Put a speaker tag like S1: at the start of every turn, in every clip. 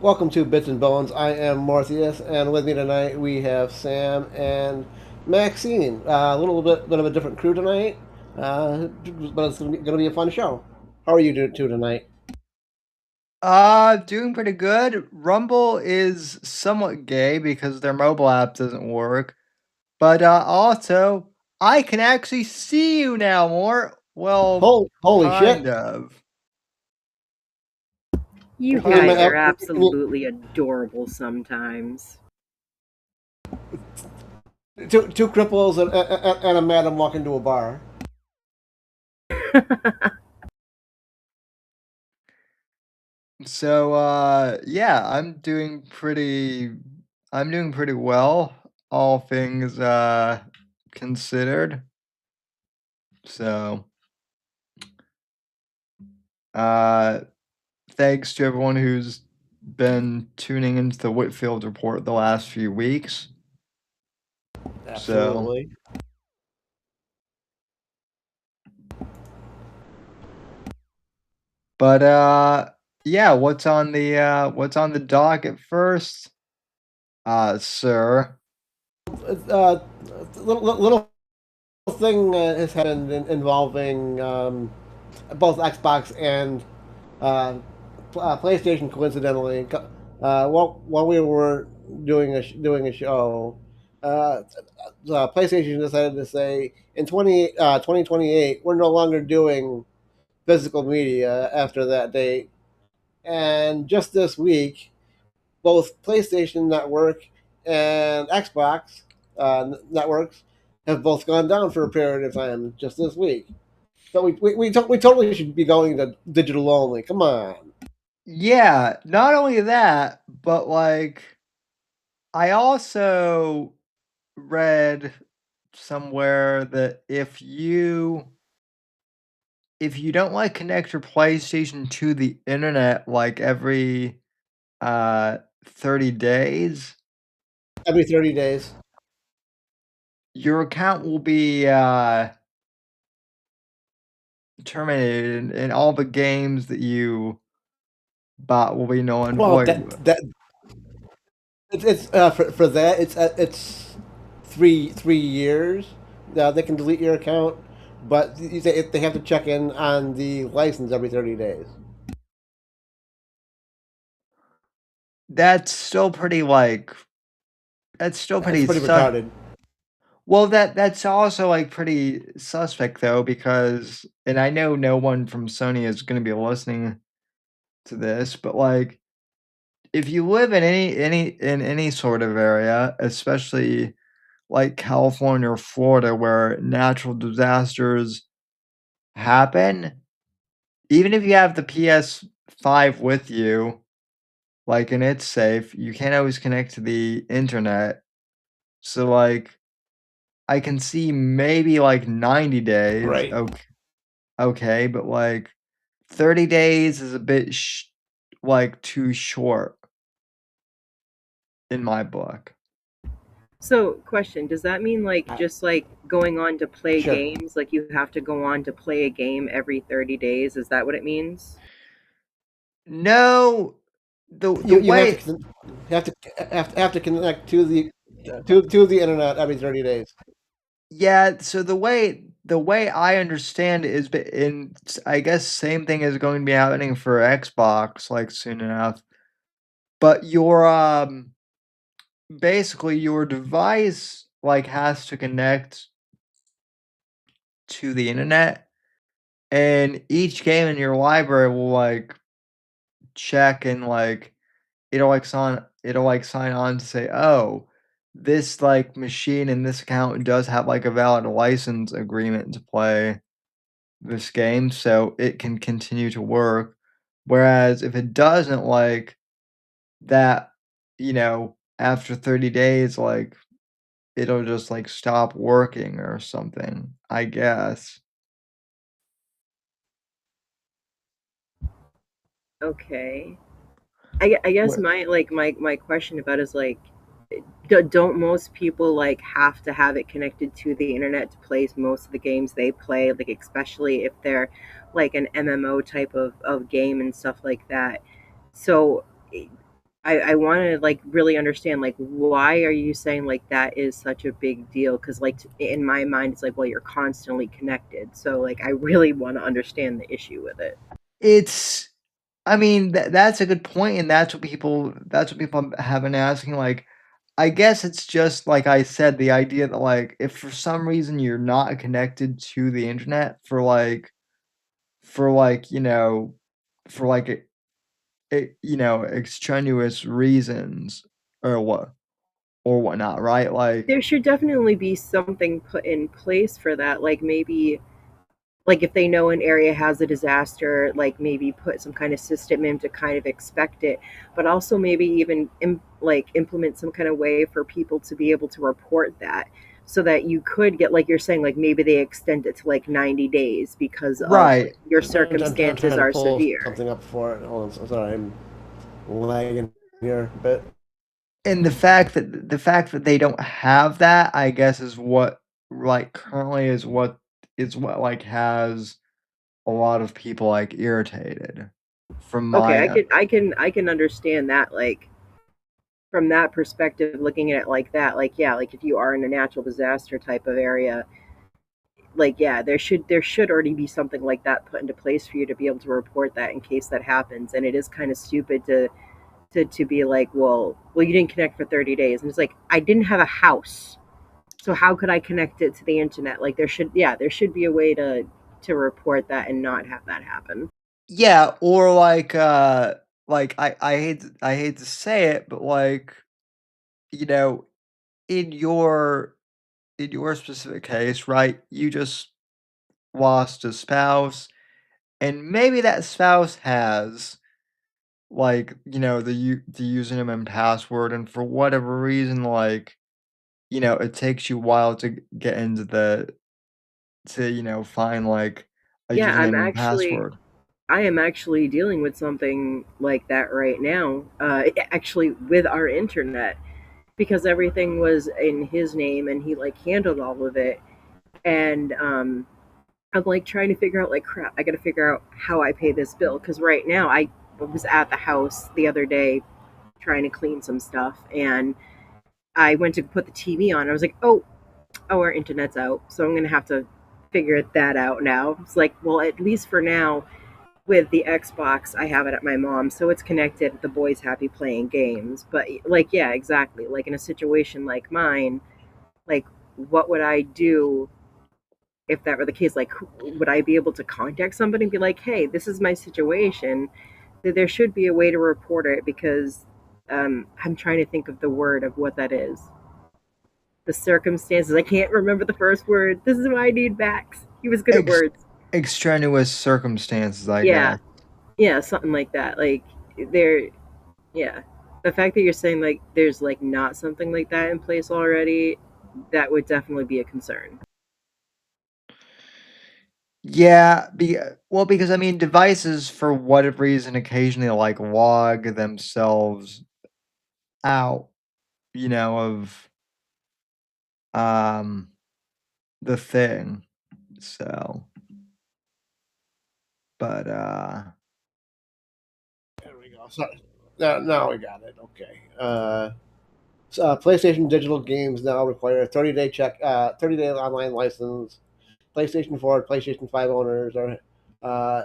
S1: Welcome to Bits and Bones. I am Mortheous, and with me tonight we have Sam and Maxine. A little bit of a different crew tonight, but it's going to be a fun show. How are you doing tonight?
S2: Doing pretty good. Rumble is somewhat gay because their mobile app doesn't work. But also, I can actually see you now more. Well,
S1: Holy shit!
S2: kind of.
S3: You
S1: Me and my
S3: guys
S1: app,
S3: are absolutely adorable sometimes.
S1: two cripples and a madam walk into a bar.
S2: So yeah, I'm doing pretty well, all things considered. So uh thanks to everyone who's been tuning into the Whitfield report the last few weeks. So,
S1: Absolutely.
S2: but yeah, what's on the docket first, sir?
S1: Uh, little thing has happened involving both Xbox and uh, PlayStation. Coincidentally, while we were doing a show, uh, PlayStation decided to say in 2028 we're no longer doing physical media after that date. And just this week, both PlayStation Network and Xbox networks have both gone down for a period of time just this week. So we totally should be going to digital only. Come on.
S2: Yeah, not only that, but like I also read somewhere that if you don't like connect your PlayStation to the internet like every 30 days,
S1: Every 30 days.
S2: your account will be terminated and all the games that you bought will be null and
S1: Well,
S2: void.
S1: it's for that it's 3 years. They can delete your account, but they have to check in on the license every 30 days.
S2: That's still pretty like that's still
S1: It's
S2: pretty
S1: pretty
S2: sus.
S1: retarded.
S2: Well, that's also like pretty suspect though because and I know no one from Sony is going to be listening to this, but like if you live in any sort of area, especially like California or Florida where natural disasters happen, even if you have the PS5 with you, like, and it's safe, you can't always connect to the internet. So, like, I can see maybe, like, 90 days,
S1: Right.
S2: okay, but, like, 30 days is a bit like, too short in my book.
S3: So, question, does that mean like just like going on to play
S1: Sure.
S3: games, like you have to go on to play a game every 30 days? Is that what it means?
S2: No, the
S1: You
S2: way
S1: have to connect to the internet every 30 days.
S2: yeah, so the way I understand it is I guess same thing is going to be happening for Xbox, like, soon enough, but basically, your device, like, has to connect to the internet, and each game in your library will, like, check and, like, it'll, like, sign on to say, "Oh, this, like, machine in this account does have, like, a valid license agreement to play this game, so it can continue to work." Whereas if it doesn't, like, that, after 30 days, like, it'll just, like, stop working or something, I guess.
S3: Okay. I guess
S2: What
S3: my question about is like don't most people like have to have it connected to the internet to play most of the games they play, like especially if they're like an MMO type of game and stuff like that. So I want to like really understand like why are you saying like that is such a big deal? Because like in my mind, it's like well you're constantly connected, so like I really want to understand the issue with it.
S2: It's I mean, that's a good point, and that's what people have been asking, like, I guess it's just like I said, the idea that, like, if for some reason you're not connected to the internet for, like, for, like, extraneous reasons or whatnot, right? Like
S3: There should definitely be something put in place for that, like maybe like if they know an area has a disaster, like maybe put some kind of system in to kind of expect it, but also maybe even like implement some kind of way for people to be able to report that, so that you could get like you're saying, like maybe they extend it to like 90 days because of
S2: right.
S3: your
S1: I'm
S3: circumstances
S1: trying to
S3: are
S1: pull
S3: severe.
S1: something up for it. Hold on, sorry, I'm lagging here, but
S2: And the fact that they don't have that, I guess, is what, like, currently is what, like, has a lot of people, like, irritated from
S3: Okay,
S2: my
S3: I can understand that, like from that perspective, looking at it like that, like yeah, like if you are in a natural disaster type of area, like yeah, there should already be something like that put into place for you to be able to report that in case that happens. And it is kind of stupid to be like, well you didn't connect for 30 days, and it's like I didn't have a house, so how could I connect it to the internet? Like there should be a way to report that and not have that happen.
S2: Yeah, or like, I hate to say it, but, like, you know, in your specific case, right, you just lost a spouse, and maybe that spouse has, like, the username and password, and for whatever reason, like, it takes you a while to get into find, like, a
S3: Yeah,
S2: username and password.
S3: I am actually dealing with something like that right now, actually with our internet, because everything was in his name and he like handled all of it. And I'm like trying to figure out like crap, I got to figure out how I pay this bill, because right now I was at the house the other day trying to clean some stuff, and I went to put the TV on. I was like, oh, our internet's out, so I'm gonna have to figure that out now. It's like, well, at least for now, with the Xbox, I have it at my mom's, so it's connected. The boy's happy playing games. But like, yeah, exactly. Like in a situation like mine, like what would I do if that were the case? Like, would I be able to contact somebody and be like, "Hey, this is my situation. There should be a way to report it because I'm trying to think of the word of what that is. The circumstances. I can't remember the first word. This is why I need Max. He was good at
S2: Ex
S3: words.
S2: extraneous circumstances, I
S3: Yeah,
S2: guess.
S3: yeah, something like that. Like there, yeah. The fact that you're saying like there's like not something like that in place already, that would definitely be a concern.
S2: Yeah, because, I mean, devices, for whatever reason, occasionally, like, log themselves out, of, um, the thing, so, but,
S1: there we go. Sorry, now we got it. Okay. PlayStation digital games now require a 30-day online license. PlayStation 4, PlayStation 5 owners are uh,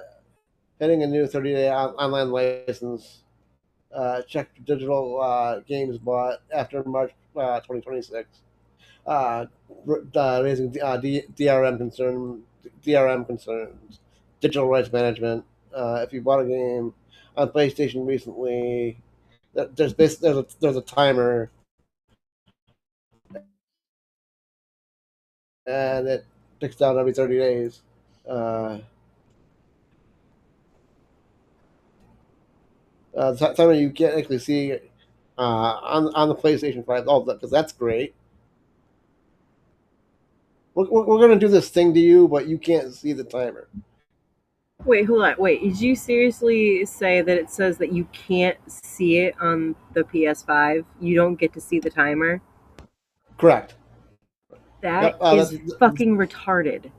S1: getting a new 30-day online license. Check digital games bought after March 2026. Uh, Raising DRM concerns, digital rights management. If you bought a game on PlayStation recently, there's a timer, and it ticks down every 30 days. Uh, Timer you can't actually see on the PlayStation 5. Oh, because that's great. We're gonna do this thing to you, but you can't see the timer.
S3: Wait, hold on. Wait, did you seriously say that it says that you can't see it on the PS5? You don't get to see the timer?
S1: Correct.
S3: That
S1: Yep.
S3: is fucking retarded.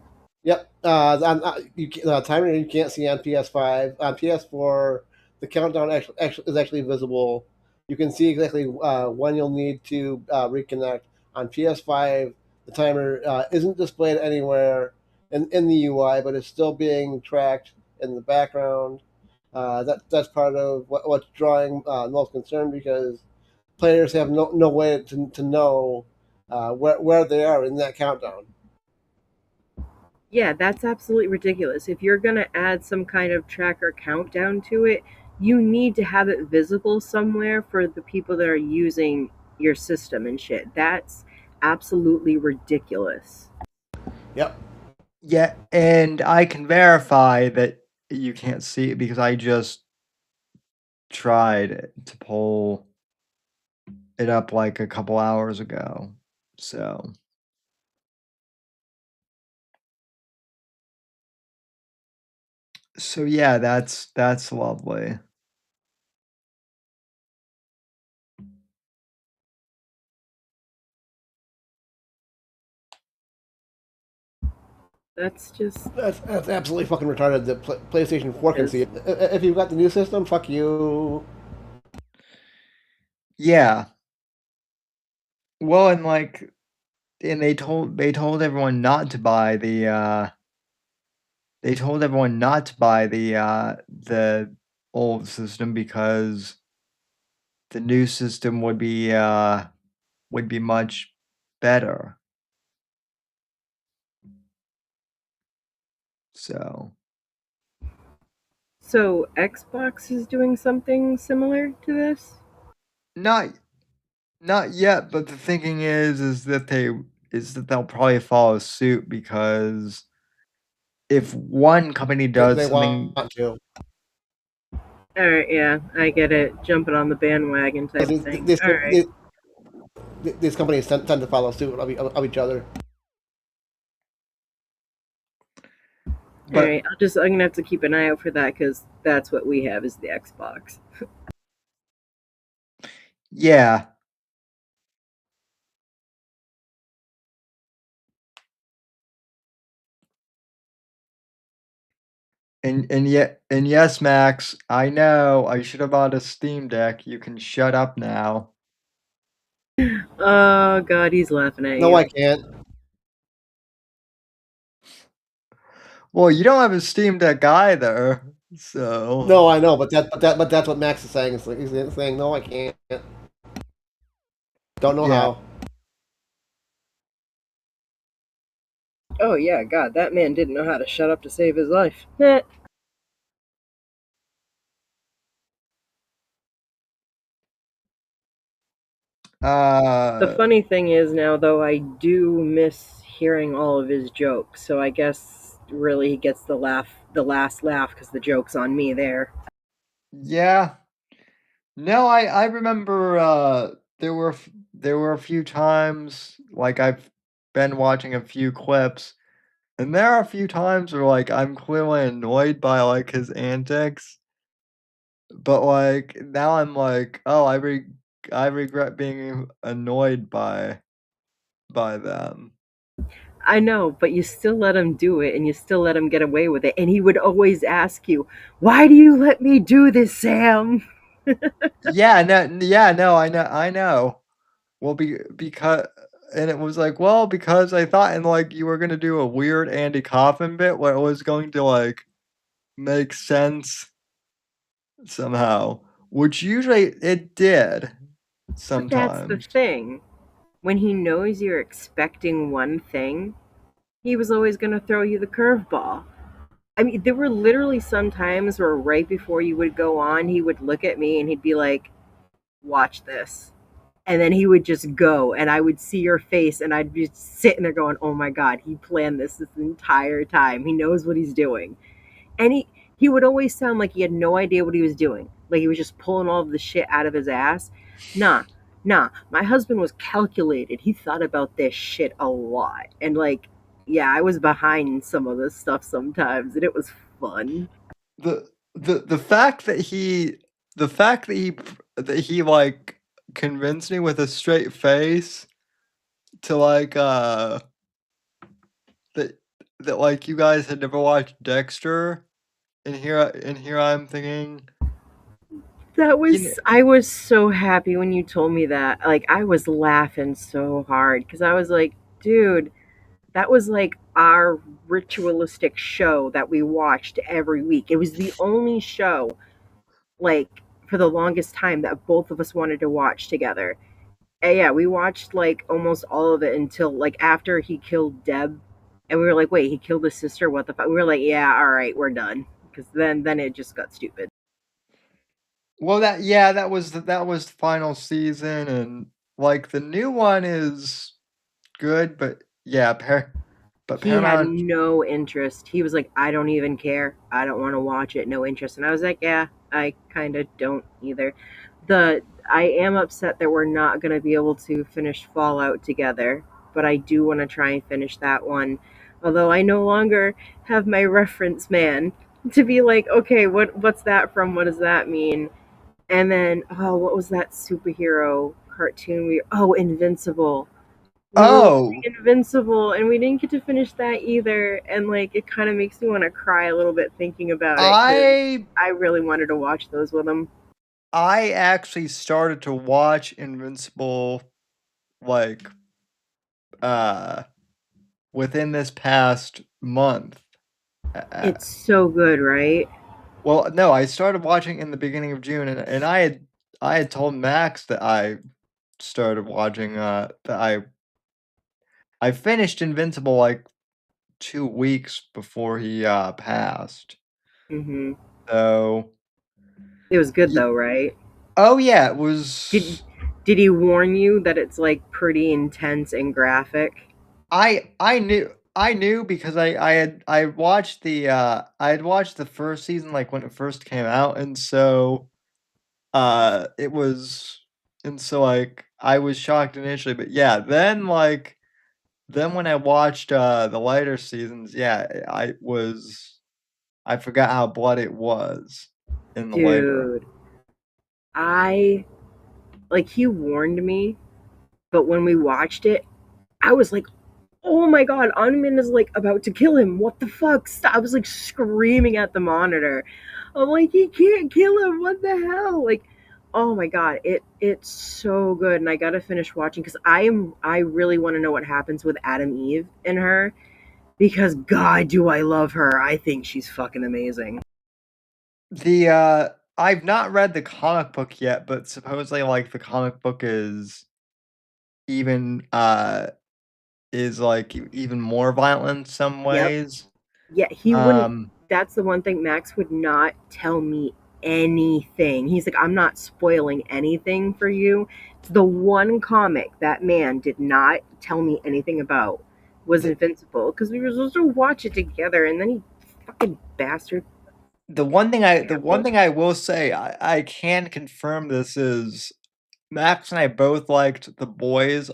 S1: Yep. Timer you can't see on PS5. On PS4, the countdown actually is actually visible. You can see exactly when you'll need to reconnect. On PS5, the timer isn't displayed anywhere in the UI, but it's still being tracked in the background. That's part of what's drawing most concern, because players have no way to know where they are in that countdown.
S3: Yeah, that's absolutely ridiculous. If you're going to add some kind of tracker countdown to it, you need to have it visible somewhere for the people that are using your system and shit. That's absolutely ridiculous.
S1: Yep.
S2: Yeah, and I can verify that you can't see it because I just tried to pull it up like a couple hours ago. So, yeah, that's lovely.
S3: That's just
S1: That's absolutely fucking retarded that PlayStation 4 can see
S3: is.
S1: it. If you've got the new system, fuck you.
S2: Yeah. Well, and like and they told everyone not to buy the old system because the new system would be much better. So,
S3: So, Xbox is doing something similar to this?
S2: not not yet, but the thinking is that they'll probably follow suit because if one company does
S1: They want
S2: something.
S1: to.
S3: Alright, yeah, I get it. Jumping on the bandwagon type
S1: These,
S3: thing.
S1: these,
S3: Alright.
S1: these, these companies tend to follow suit of each other.
S2: But
S3: Alright, I'm gonna have to keep an eye out for that because that's what we have is the Xbox.
S2: yeah, and yes, Max, I know I should have bought a Steam Deck. You can shut up now.
S3: Oh god, he's laughing at
S1: No,
S3: you.
S1: I can't.
S2: Well, you don't have a Steam Deck either, so
S1: No, I know, but that's what Max is saying. He's saying, no, I can't. Don't know
S2: yeah.
S1: how.
S3: Oh yeah, god, that man didn't know how to shut up to save his life. Heh. The
S2: Uh,
S3: funny thing is now though I do miss hearing all of his jokes, so I guess really he gets the last laugh because the joke's on me there.
S2: yeah. No, I remember there were a few times like I've been watching a few clips, and there are a few times where like I'm clearly annoyed by like his antics, but like now I'm like, oh, I regret being annoyed by them.
S3: I know, but you still let him do it and you still let him get away with it. And he would always ask you, "Why do you let me do this, Sam?"
S2: Yeah, no, I know. Well, because and it was like, well, because I thought and like you were gonna do a weird Andy Kaufman bit where it was going to like make sense somehow, which usually it did
S3: But that's the
S2: sometimes.
S3: thing. When he knows you're expecting one thing, he was always going to throw you the curveball. I mean, there were literally some times where right before you would go on, he would look at me and he'd be like, "Watch this." And then he would just go, and I would see your face, and I'd be sitting there going, "Oh my god, he planned this entire time. He knows what he's doing." And he would always sound like he had no idea what he was doing, like he was just pulling all of the shit out of his ass. Nah, nah. My husband was calculated. He thought about this shit a lot, and like, yeah, I was behind some of this stuff sometimes, and it was fun.
S2: The fact that that he like convinced me with a straight face to like that like you guys had never watched Dexter, and here I'm thinking
S3: That
S2: You know,
S3: was I was so happy when you told me that. Like I was laughing so hard cuz I was like, dude, that was like our ritualistic show that we watched every week. It was the only show like for the longest time that both of us wanted to watch together. And yeah, we watched like almost all of it until like after he killed Deb, and we were like, "Wait, he killed his sister? What the fuck?" We were like, "Yeah, all right, we're done," because then it just got stupid.
S2: well, that was the final season, and like the new one is good, but yeah, but
S3: He had
S2: Paramount.
S3: no interest. He was like, "I don't even care. I don't want to watch it. No interest." And I was like, "Yeah, I kind of don't either." The I am upset that we're not going to be able to finish Fallout together, but I do want to try and finish that one. Although I no longer have my reference man to be like, "Okay, what's that from? What does that mean?" And then, oh, what was that superhero cartoon Invincible. We were watching
S2: Oh,
S3: Invincible and we didn't get to finish that either. And like, it kind of makes me want to cry a little bit thinking about it because
S2: I
S3: I really wanted to watch those with him.
S2: I actually started to watch Invincible like uh within this past month. Uh,
S3: It's so good, right?
S2: well, no, I started watching in the beginning of June, and I had told Max that I started watching that I finished Invincible like 2 weeks before he passed.
S3: Hmm.
S2: So
S3: It was good
S2: y-
S3: though, right?
S2: oh yeah, it
S3: Did
S2: was.
S3: did he warn you that it's like pretty intense and graphic?
S2: I knew because I watched I had watched the first season like when it first came out, and so it was, and so like I was shocked initially, but yeah, then when I watched the later seasons, yeah, I forgot how bloody it was in the later.
S3: Dude, I like he warned me, but when we watched it, I was like, oh my god, Anmin is like about to kill him. What the fuck? Stop. I was like screaming at the monitor. I'm like, he can't kill him. What the hell? Like, oh my god, it's so good. And I gotta finish watching because I really want to know what happens with Adam Eve and her because god do I love her. I think she's fucking amazing.
S2: The I've not read the comic book yet, but supposedly like the comic book even is like even more violent in some
S3: Yep.
S2: ways.
S3: Yeah, he wouldn't.
S2: Um,
S3: That's the one thing. Max would not tell me anything. He's like, I'm not spoiling anything for you. It's the one comic that man did not tell me anything about was
S2: the
S3: Invincible because we were supposed to watch it together, and then he fucking bastard
S2: the one
S3: canceled.
S2: thing I will say I can confirm this is Max and I both liked The Boys.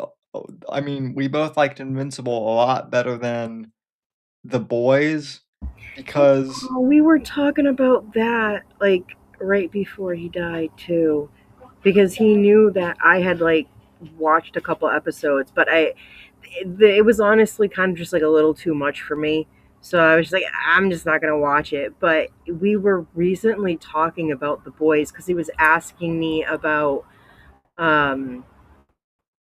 S2: I mean, we both liked Invincible a lot better than The Boys because
S3: Oh, we were talking about that like right before he died too, because he knew that I had like watched a couple episodes, but it was honestly kind of just like a little too much for me. So I was just like, I'm just not gonna watch it. But we were recently talking about the boys because he was asking me about,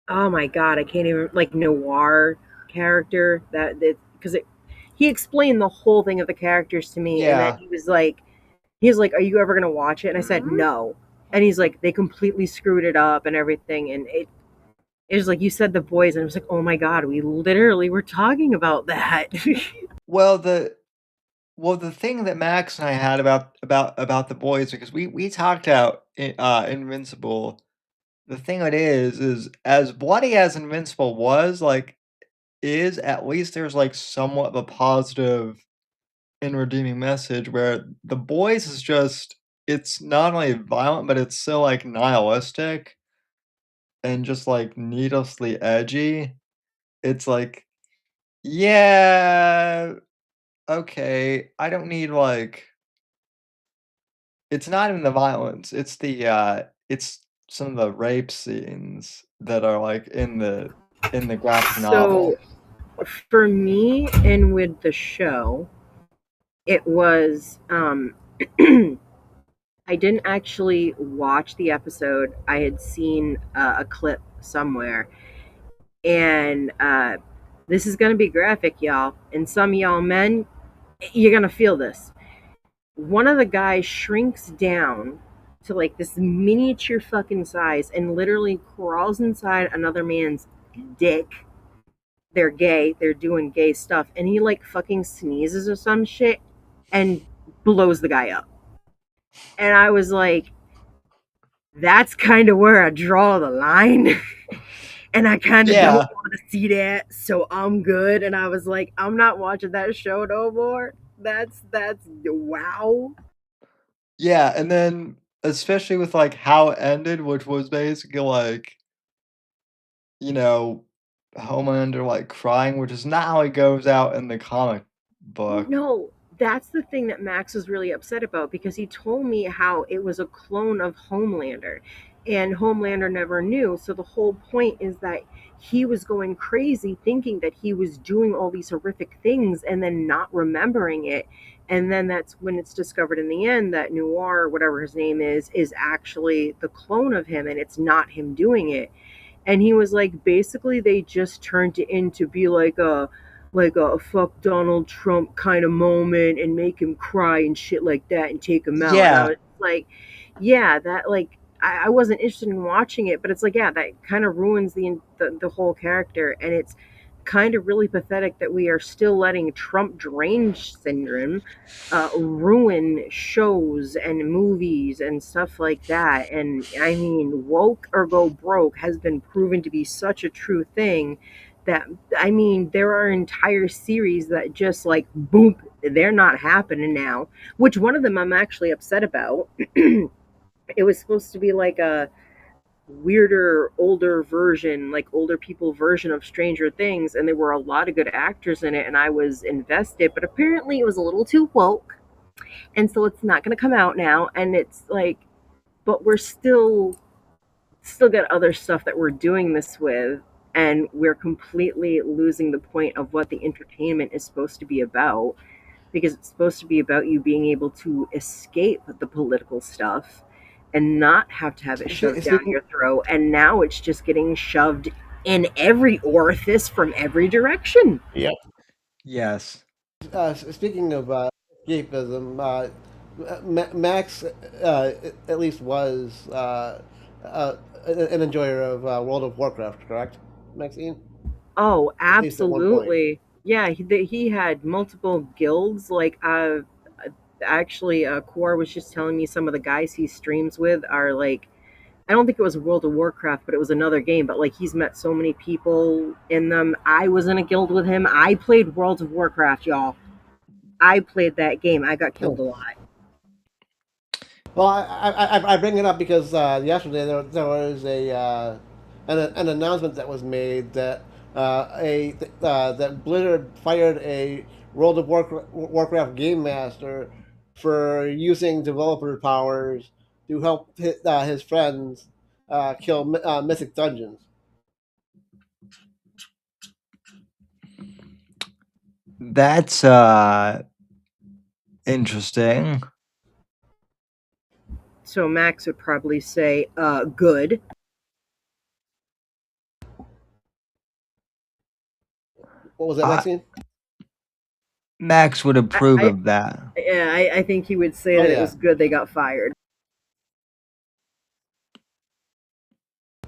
S3: oh my god, I can't even like noir character that because it he explained the whole thing of the characters to me, and then
S2: yeah.
S3: he was like, "Are you ever gonna watch it?" And I said, "No." And he's like, "They completely screwed it up and everything," and it was like you said the boys, and I was like, oh my god, we literally were talking about that.
S2: Well, the thing that Max and I had about The Boys, because we talked out Invincible. The thing it is as bloody as Invincible was, like, is at least there's, like, somewhat of a positive and redeeming message where The Boys is just it's not only violent, but it's so, like, nihilistic and just, like, needlessly edgy. It's like, "Yeah, okay, I don't need, like." It's not even the violence, it's some of the rape scenes that are, like, in the graphic
S3: So
S2: novel.
S3: for me and with the show, it was I didn't actually watch the episode. I had seen a clip somewhere, and this is gonna be graphic, y'all. And some of y'all men, you're gonna feel this. One of the guys shrinks down to like this miniature fucking size and literally crawls inside another man's dick. They're gay, they're doing gay stuff, and he like fucking sneezes or some shit and blows the guy up. And I was like, that's kind of where I draw the line. And I kind of don't
S2: Yeah,
S3: want to see that, so I'm good. And I was like, I'm not watching that show no more. That's wow.
S2: yeah, and then especially with like how it ended, which was basically like, you know, Homelander like crying, which is not how it goes out in the comic book.
S3: No, that's the thing that Max was really upset about because he told me how it was a clone of Homelander and Homelander never knew. So the whole point is that he was going crazy thinking that he was doing all these horrific things and then not remembering it. And then that's when it's discovered in the end that Noir, whatever his name is actually the clone of him and it's not him doing it. And he was like, basically they just turned it in to be like a fuck Donald Trump kind of moment and make him cry and shit like that and take him out. And I
S2: Yeah,
S3: was like, yeah, that like I wasn't interested in watching it, but it's like, yeah, that kind of ruins the whole character, and it's kind of really pathetic that we are still letting Trump drainage syndrome ruin shows and movies and stuff like that. And I mean, woke or go broke has been proven to be such a true thing that I mean, there are entire series that just like boom, they're not happening now. Which one of them I'm actually upset about. It was supposed to be like a weirder, older version, like older people version of Stranger Things, and there were a lot of good actors in it, and I was invested. But apparently, it was a little too woke, and so it's not going to come out now. And it's like, but we're still got other stuff that we're doing this with, and we're completely losing the point of what the entertainment is supposed to be about, because it's supposed to be about you being able to escape the political stuff and not have to have it shoved down
S1: Speaking,
S3: your throat. And now it's just getting shoved in every orifice from every direction.
S1: yeah.
S2: yes.
S1: Speaking of escapism, Max at least was an enjoyer of World of Warcraft, correct, Maxine?
S3: Oh,
S1: At least at one point.
S3: absolutely. Yeah, he had multiple guilds. Like, actually, Core was just telling me some of the guys he streams with are like, I don't think it was World of Warcraft, but it was another game. But like, he's met so many people in them. I was in a guild with him. I played World of Warcraft, y'all. I played that game. I got killed a lot.
S1: Well, I bring it up because yesterday there was an announcement that was made that that Blizzard fired a Warcraft game master for using developer powers to help his friends kill mythic dungeons.
S2: That's interesting.
S3: So Max would probably say, good.
S1: What was that,
S2: Uh,
S1: Maxine?
S2: Max would
S3: I,
S2: approve
S3: I
S2: of that.
S3: yeah, I think he would say
S1: Oh
S3: that it
S1: yeah,
S3: was good they got fired.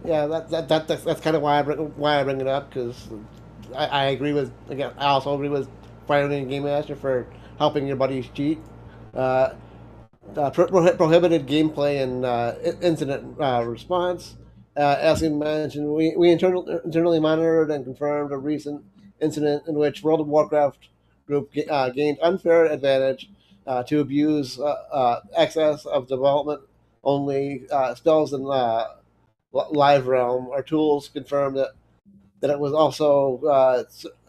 S1: yeah. That's kind of why I bring it up because I agree with again. I also agree with firing a game master for helping your buddies cheat. Uh, Prohibited gameplay and incident response. As we mentioned, we internally monitored and confirmed a recent incident in which World of Warcraft group gained unfair advantage to abuse access of development only spells in live realm. Our tools confirmed that it was also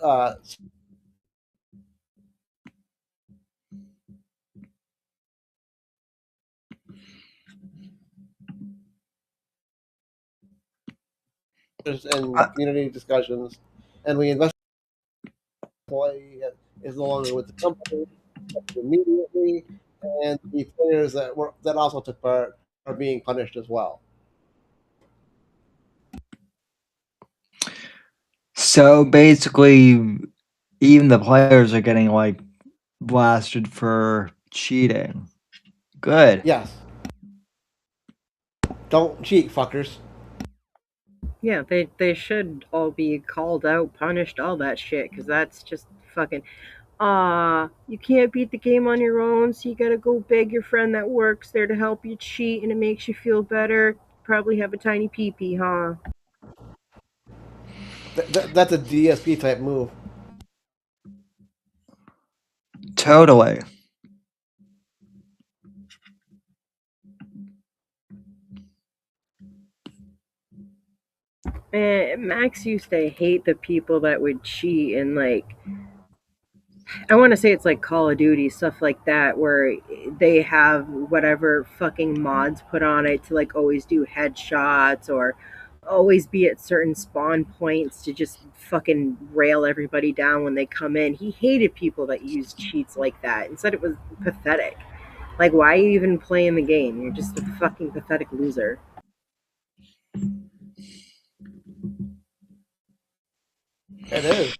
S2: Uh,
S1: and community discussions, and we invested. Employee is no longer with the company immediately. and the players that also took part are being punished as well.
S2: So basically, even the players are getting like blasted for cheating. Good.
S1: Yes, don't cheat, fuckers.
S3: Yeah, they should all be called out, punished, all that shit, because that's just fucking. You can't beat the game on your own, so you gotta go beg your friend that works there to help you cheat, and it makes you feel better. Probably have a tiny pee pee, huh?
S1: That's a DSP type move.
S2: Totally.
S3: And Max used to hate the people that would cheat and like I want to say it's like Call of Duty stuff like that where they have whatever fucking mods put on it to like always do headshots or always be at certain spawn points to just fucking rail everybody down when they come in. He hated people that used cheats like that and said it was pathetic. Like, why are you even playing the game? You're just a fucking pathetic loser.
S1: It is.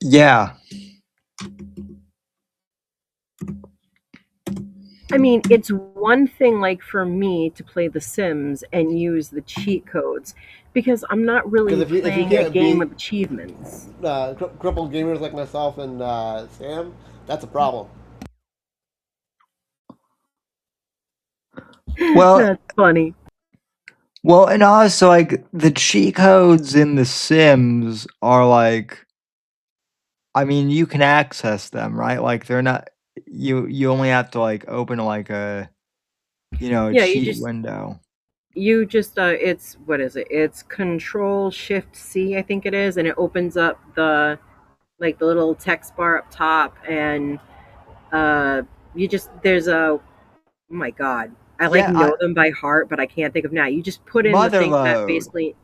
S2: Yeah.
S3: I mean, it's one thing, like, for me to play The Sims and use the cheat codes because I'm not
S1: Because
S3: really
S1: if you
S3: playing a
S1: can't
S3: game
S1: beat
S3: with achievements.
S1: crippled gamers like myself and Sam, that's a problem.
S2: Well,
S3: That's funny.
S2: and also like the cheat codes in The Sims are like, I mean, you can access them, right? Like they're not. You only have to like open like a a
S3: Yeah,
S2: cheat window.
S3: you just it's what is it? It's Control Shift C, I think it is, and it opens up the like the little text bar up top, and uh, you just there's a oh my god, I like
S2: Yeah, I
S3: know them by heart, but I can't think of now. You just put in the thing that
S2: Motherload.
S3: basically.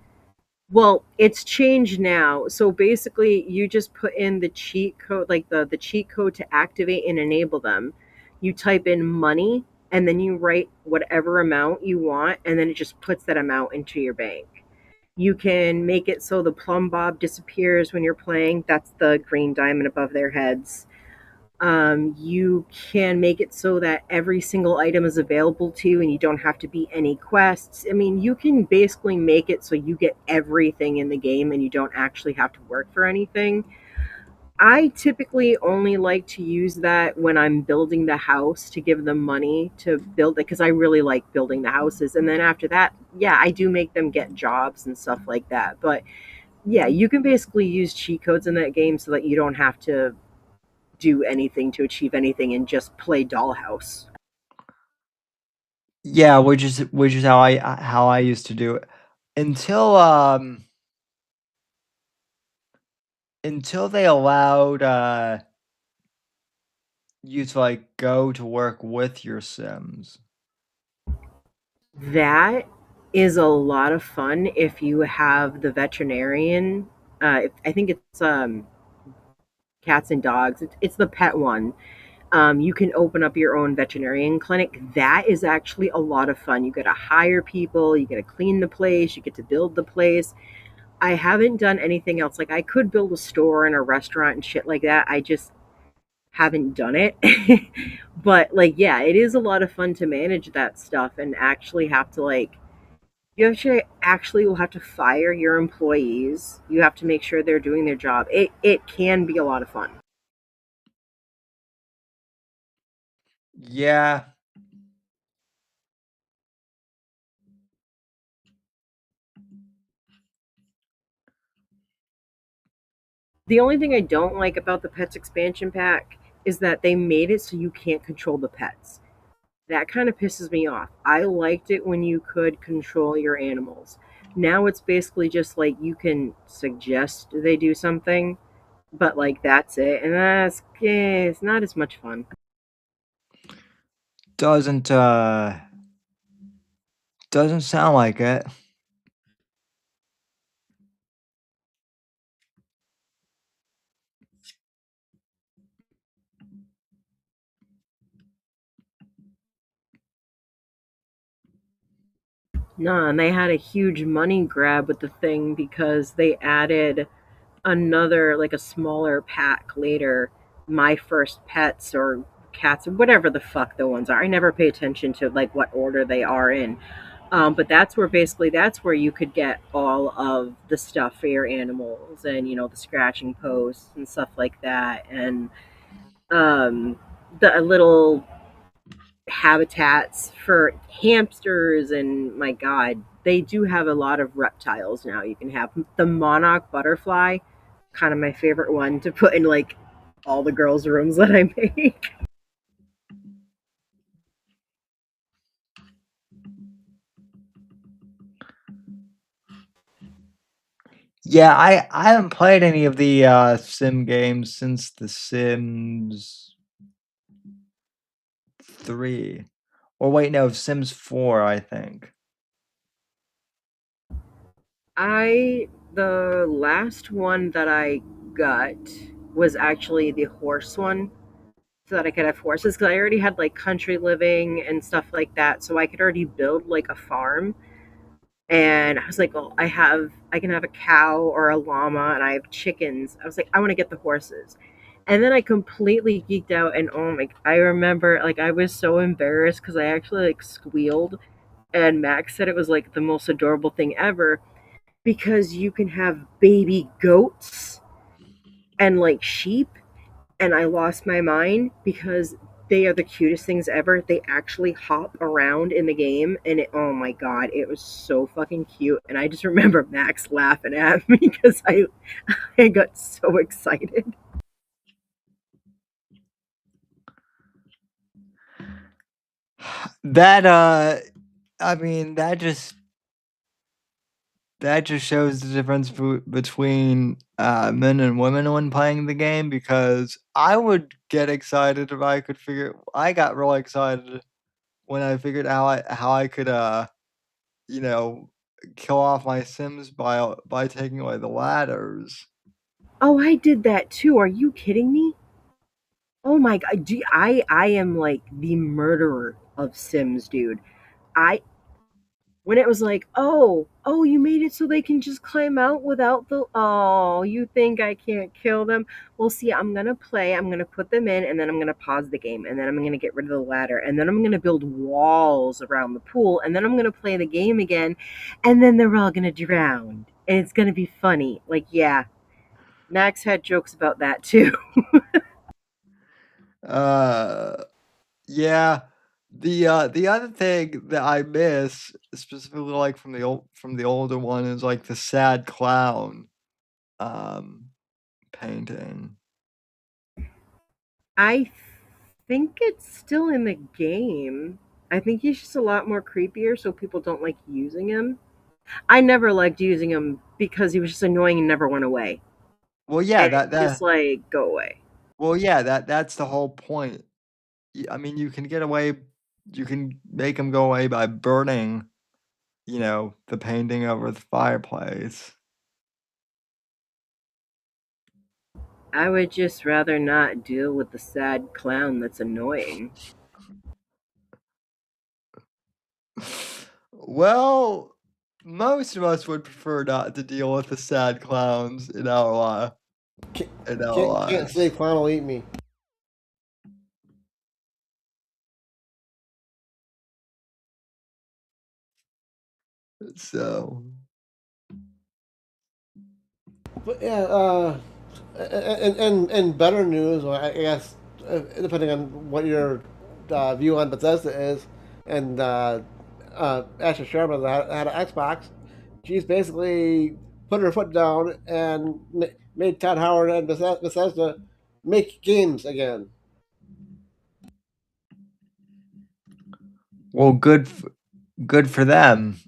S3: Well, it's changed now. So basically, you just put in the cheat code, like the cheat code to activate and enable them. You type in money, and then you write whatever amount you want, and then it just puts that amount into your bank. You can make it so the plumb bob disappears when you're playing. That's the green diamond above their heads. You can make it so that every single item is available to you and you don't have to beat any quests. I mean, you can basically make it so you get everything in the game and you don't actually have to work for anything. I typically only like to use that when I'm building the house to give them money to build it because I really like building the houses. And then after that, yeah, I do make them get jobs and stuff like that. But yeah, you can basically use cheat codes in that game so that you don't have to do anything to achieve anything and just play Dollhouse.
S2: Yeah, which is how I used to do it until until they allowed you to like go to work with your Sims.
S3: That is a lot of fun if you have the veterinarian. I think it's cats and dogs. It's the pet one. You can open up your own veterinarian clinic. That is actually a lot of fun. You get to hire people, you get to clean the place, you get to build the place. I haven't done anything else. Like I could build a store and a restaurant and shit like that. I just haven't done it. But like yeah, it is a lot of fun to manage that stuff and actually have to like you actually will have to fire your employees. You have to make sure they're doing their job. It can be a lot of fun.
S2: Yeah.
S3: The only thing I don't like about the pets expansion pack is that they made it so you can't control the pets. That kind of pisses me off. I liked it when you could control your animals. Now it's basically just like you can suggest they do something, but like that's it, and it's not as much fun.
S2: Doesn't doesn't sound like it.
S3: No, and they had a huge money grab with the thing because they added another, like a smaller pack later, My First Pets or Cats, whatever the fuck the ones are. I never pay attention to like what order they are in. But that's where basically that's where you could get all of the stuff for your animals and the scratching posts and stuff like that and um, the little habitats for hamsters and my god, they do have a lot of reptiles now. You can have the monarch butterfly, kind of my favorite one to put in like all the girls' rooms that I make.
S2: Yeah, I haven't played any of the Sim games since The Sims 3. Or wait, no, Sims 4, I think.
S3: I The last one that I got was actually the horse one, so that I could have horses because I already had like country living and stuff like that, so I could already build like a farm. And I was like, well, I can have a cow or a llama, and I have chickens. I was like, I want to get the horses. And then I completely geeked out, and oh my! I remember like I was so embarrassed because I actually like squealed, and Max said it was like the most adorable thing ever because you can have baby goats and like sheep, and I lost my mind because they are the cutest things ever. They actually hop around in the game, and oh my god, it was so fucking cute. And I just remember Max laughing at me because I got so excited.
S2: That I mean, that just shows the difference between men and women when playing the game, because I would get excited if I could figure. I got really excited when I figured out how I could you know kill off my Sims by taking away the ladders.
S3: Oh, I did that too. Are you kidding me? Oh my god, I am like the murderer of Sims, dude. I When it was like, oh, you made it so they can just climb out without the, oh, you think I can't kill them? Well, see, I'm gonna put them in, and then I'm gonna pause the game, and then I'm gonna get rid of the ladder, and then I'm gonna build walls around the pool, and then I'm gonna play the game again, and then they're all gonna drown, and it's gonna be funny. Like, yeah, Max had jokes about that too.
S2: Uh, yeah. The other thing that I miss, specifically like from the older one, is like the sad clown um painting.
S3: I think it's still in the game. I think he's just a lot more creepier, so people don't like using him. I never liked using him because he was just annoying and never went away.
S2: Well, yeah,
S3: And
S2: that
S3: just
S2: that
S3: like go away.
S2: well, yeah, that's the whole point. I mean, you can make them go away by burning, the painting over the fireplace.
S3: I would just rather not deal with the sad clown that's annoying.
S2: Well, most of us would prefer not to deal with the sad clowns
S1: Can't,
S2: in our
S1: can't say
S2: lives.
S1: clown will eat me.
S2: So,
S1: But yeah, and better news, or I guess, depending on what your view on Bethesda is, and Asher Sherman that had an Xbox, she's basically put her foot down and made Todd Howard and Bethesda make games again.
S2: well, good for them.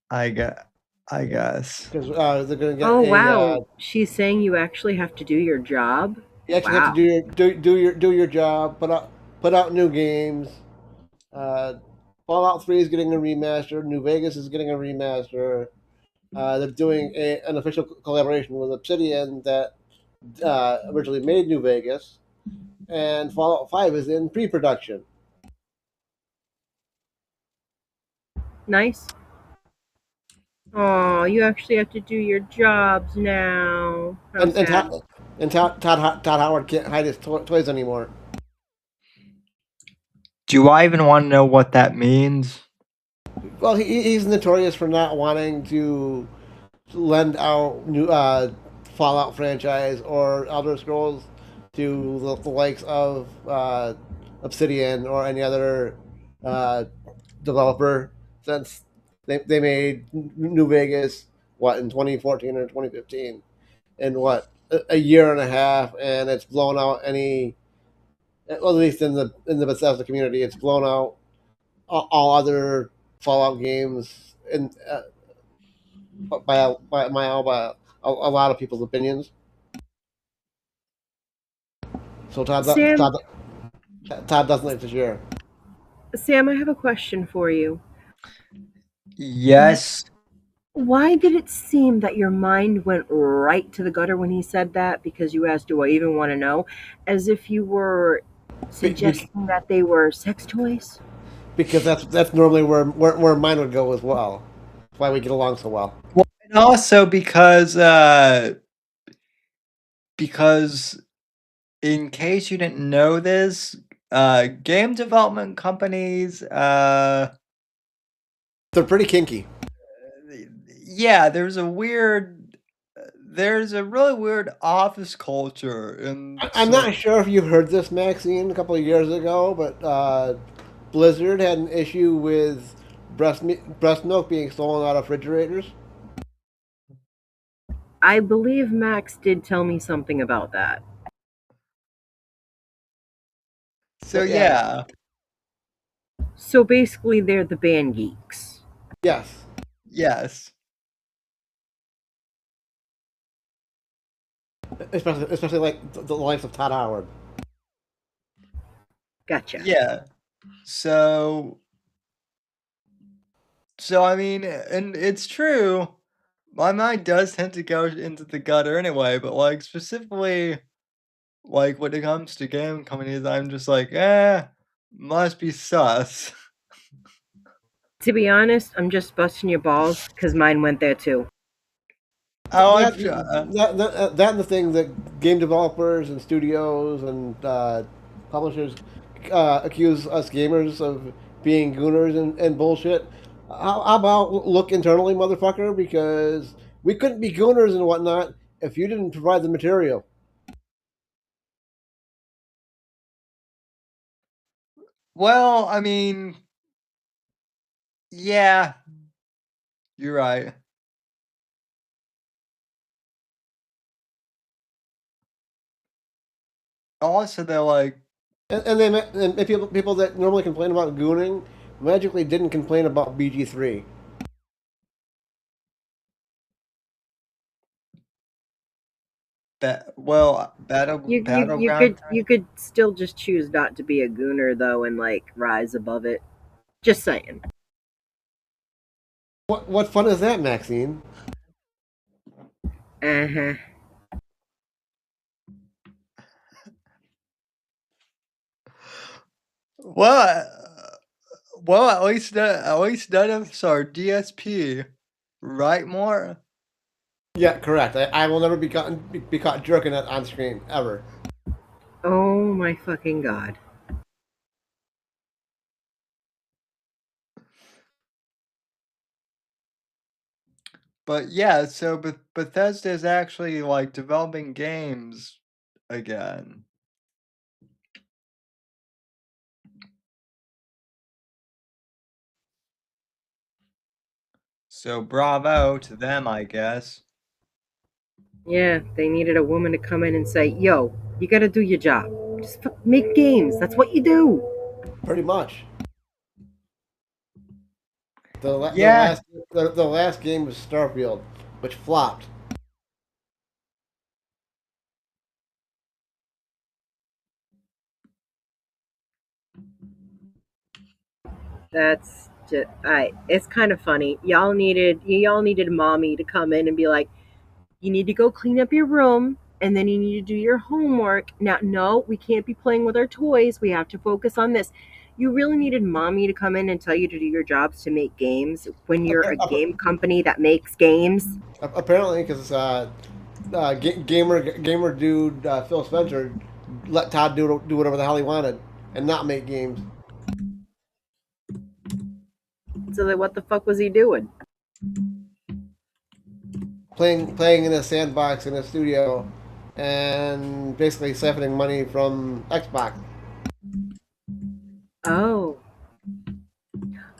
S2: I guess. I guess.
S1: Because they're going to get
S3: Oh
S1: a
S3: wow, she's saying you actually have to do your job?
S1: you actually have to
S3: Wow.
S1: do your job, put out new games. Uh, Fallout 3 is getting a remaster. New Vegas is getting a remaster. They're doing an official collaboration with Obsidian that originally made New Vegas, and Fallout 5 is in pre-production.
S3: Nice. Oh, you actually have to do your jobs now. How
S1: And
S3: sad.
S1: Todd Howard can't hide his toys anymore.
S2: Do I even want to know what that means?
S1: Well, he's notorious for not wanting to lend out new Fallout franchise or Elder Scrolls to the likes of Obsidian or any other uh, developer since they made New Vegas what in 2014 or 2015 in what a year and a half, and it's blown out any, well, at least in the Bethesda community, it's blown out all other Fallout games in by a lot of people's opinions. So
S3: Sam,
S1: Todd doesn't like to share.
S3: Sam, I have a question for you.
S2: Yes.
S3: Why did it seem that your mind went right to the gutter when he said that? Because you asked, do I even want to know? As if you were
S1: Be- be-
S3: suggesting that they were sex toys?
S1: because that's normally where mine would go as well. That's why we get along so well.
S2: Well, and also because in case you didn't know this, game development companies,
S1: They're pretty kinky.
S2: yeah, there's a really weird office culture, and
S1: I'm
S2: so
S1: not sure if you heard this, Maxine, a couple of years ago, but Blizzard had an issue with breast milk being stolen out of refrigerators.
S3: I believe Max did tell me something about that.
S2: so
S1: But yeah,
S2: yeah,
S3: So basically, they're the band geeks.
S1: yes,
S2: yes,
S1: especially like the likes of Todd Howard.
S3: Gotcha.
S2: yeah. So I mean, and it's true. My mind does tend to go into the gutter anyway, but like specifically, like when it comes to game companies, I'm just like, must be sus.
S3: To be honest, I'm just busting your balls because mine went there too.
S2: Oh, I'm
S1: That
S2: sure.
S1: that and the thing that game developers and studios and publishers accuse us gamers of being gooners and bullshit. How about look internally, motherfucker? Because we couldn't be gooners and whatnot if you didn't provide the material.
S2: Well, I mean, yeah, you're right. Also, they're like,
S1: And people that normally complain about gooning magically didn't complain about BG3.
S2: battleground.
S3: You could still just choose not to be a gooner though and like rise above it. Just saying.
S1: What fun is that, Maxine?
S3: Uh huh.
S2: Well, at least none of us are DSP, right? More.
S1: Yeah, correct. I will never be caught jerking it on screen ever.
S3: Oh my fucking god.
S2: But yeah, so Bethesda is actually like developing games again. So bravo to them, I guess.
S3: Yeah, they needed a woman to come in and say, "Yo, you got to do your job. Just make games. That's what you do."
S1: Pretty much.
S2: Yeah.
S1: The last game was Starfield, which flopped.
S3: That's just, I. It's kind of funny. Y'all needed mommy to come in and be like, "You need to go clean up your room, and then you need to do your homework." Now, no, we can't be playing with our toys. We have to focus on this. You really needed mommy to come in and tell you to do your jobs to make games when you're a game company that makes games?
S1: Apparently, because gamer dude Phil Spencer let Todd do whatever the hell he wanted and not make games.
S3: So then what the fuck was he doing?
S1: Playing in a sandbox in a studio, and basically siphoning money from Xbox.
S3: Oh.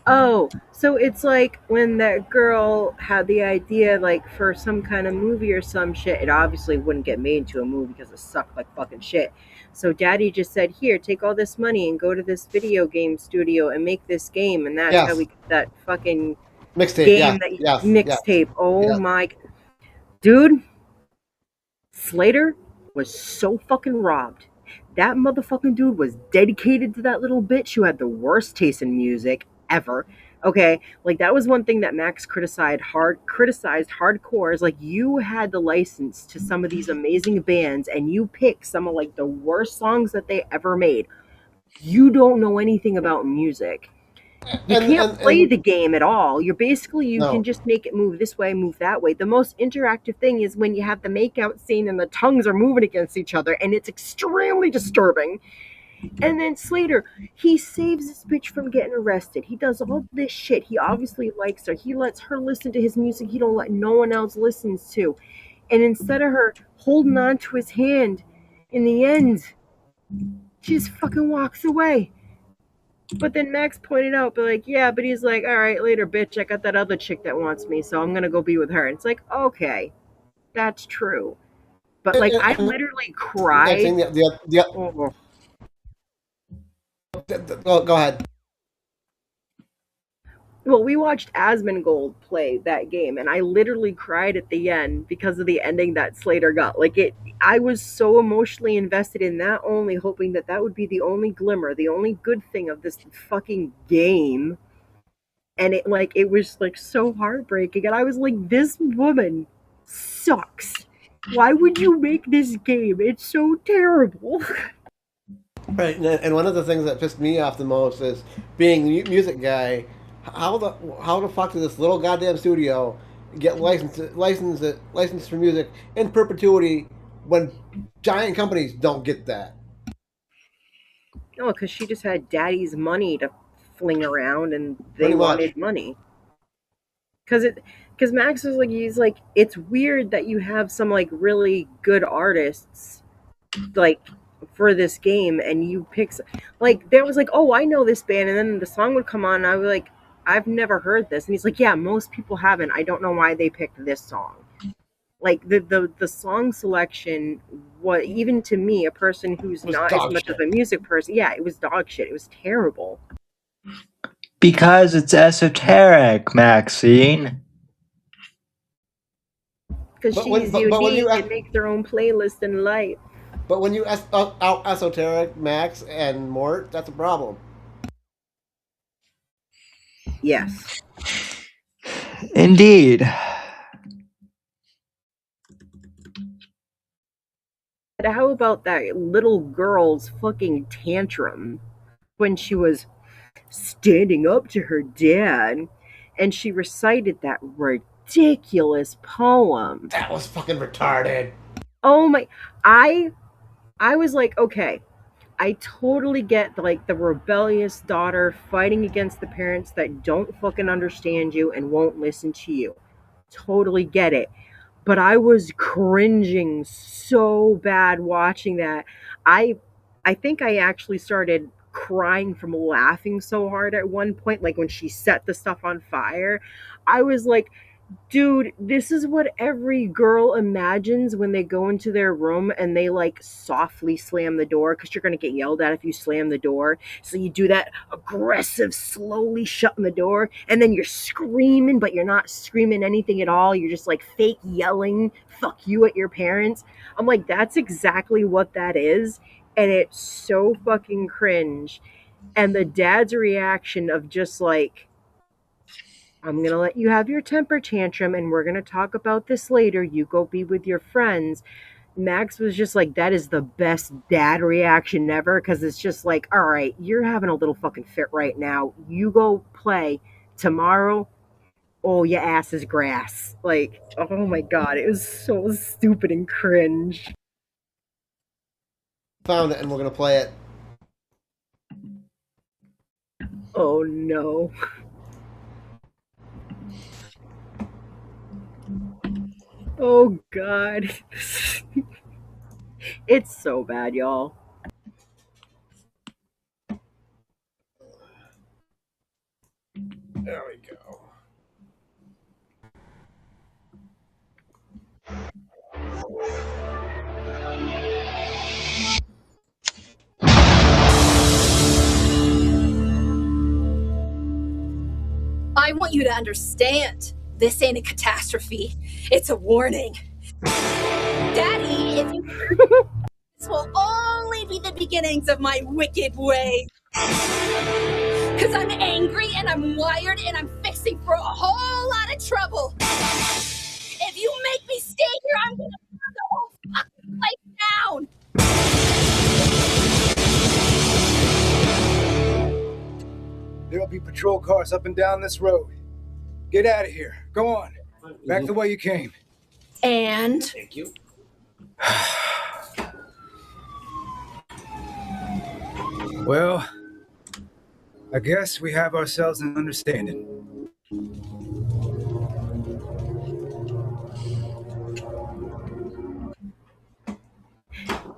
S3: Oh, so it's like when that girl had the idea, like for some kind of movie or some shit. It obviously wouldn't get made into a movie because it sucked like fucking shit. So daddy just said, "Here, take all this money and go to this video game studio and make this game." And that's how
S1: Yes,
S3: we got that fucking
S1: mixtape.
S3: game,
S1: Yes,
S3: that
S1: yes, yes,
S3: mixtape. Oh
S1: yes.
S3: my, dude, Slater was so fucking robbed. That motherfucking dude was dedicated to that little bitch who had the worst taste in music ever. Okay, like that was one thing that Max criticized hardcore, is like you had the license to some of these amazing bands and you picked some of like the worst songs that they ever made. You don't know anything about music. You can't play
S1: And
S3: the game at all. You can
S1: no.
S3: just make it move this way, move that way. The most interactive thing is when you have the makeout scene and the tongues are moving against each other, and it's extremely disturbing. And then Slater, he saves this bitch from getting arrested. He does all this shit. He obviously likes her. He lets her listen to his music he don't let no one else listens to. And instead of her holding on to his hand, in the end, she just fucking walks away. But then Max pointed out, but like, yeah, but he's like, all right, later, bitch. I got that other chick that wants me, so I'm gonna go be with her. And it's like, okay, that's true. But like, I
S1: And
S3: literally
S1: next
S3: cried.
S1: thing,
S3: Oh,
S1: go ahead.
S3: well, we watched Asmongold play that game, and I literally cried at the end because of the ending that Slater got. Like it, I was so emotionally invested in that, only hoping that that would be the only glimmer, the only good thing of this fucking game. And it was like so heartbreaking, and I was like, this woman sucks. Why would you make this game? It's so terrible.
S1: Right, and one of the things that pissed me off the most is being the music guy. How the fuck did this little goddamn studio get licensed for music in perpetuity when giant companies don't get that?
S3: No, because she just had daddy's money to fling around, and they
S1: Pretty much.
S3: wanted money. Because Max was like, he's like, it's weird that you have some like really good artists like for this game, and you pick like there was like, oh, I know this band, and then the song would come on, and I was like, I've never heard this, and he's like, yeah, most people haven't. I don't know why they picked this song. Like the song selection, what, even to me, a person who's
S1: It was
S3: not as
S1: dog
S3: much of
S1: shit.
S3: a music person, yeah, it was dog shit. It was terrible.
S2: Because it's esoteric, Maxine.
S3: Because
S1: But when
S3: she's
S1: but when you
S3: unique and makes her own playlist in life.
S1: but when you out esoteric Max and Mort, that's a problem.
S3: Yes.
S2: Indeed.
S3: But how about that little girl's fucking tantrum when she was standing up to her dad and she recited that ridiculous poem?
S1: That was fucking retarded.
S3: Oh my, I I was like, okay, I totally get like the rebellious daughter fighting against the parents that don't fucking understand you and won't listen to you. Totally get it. But I was cringing so bad watching that. I I think I actually started crying from laughing so hard at one point, like when she set the stuff on fire. I was like, dude, this is what every girl imagines when they go into their room and they like softly slam the door, because you're going to get yelled at if you slam the door. So you do that aggressive, slowly shutting the door, and then you're screaming, but you're not screaming anything at all. You're just like fake yelling, fuck you at your parents. I'm like, that's exactly what that is. And it's so fucking cringe. And the dad's reaction of just like, I'm going to let you have your temper tantrum and we're going to talk about this later. You go be with your friends. Max was just like, that is the best dad reaction ever, because it's just like, all right, you're having a little fucking fit right now. You go play tomorrow. Oh, your ass is grass. Like, oh my god, it was so stupid and cringe.
S1: Found it, and we're gonna play it.
S3: Oh no. Oh god. It's so bad, y'all.
S1: There we go.
S4: I want you to understand. This ain't a catastrophe. It's a warning. Daddy, if you this will only be the beginnings of my wicked ways. Cause I'm angry and I'm wired and I'm fixing for a whole lot of trouble. If you make me stay here, I'm gonna burn the whole fucking place down.
S5: There'll be patrol cars up and down this road. Get out of here. Go on. Back the way you came.
S4: And
S1: Thank you.
S5: Well, I guess we have ourselves an understanding.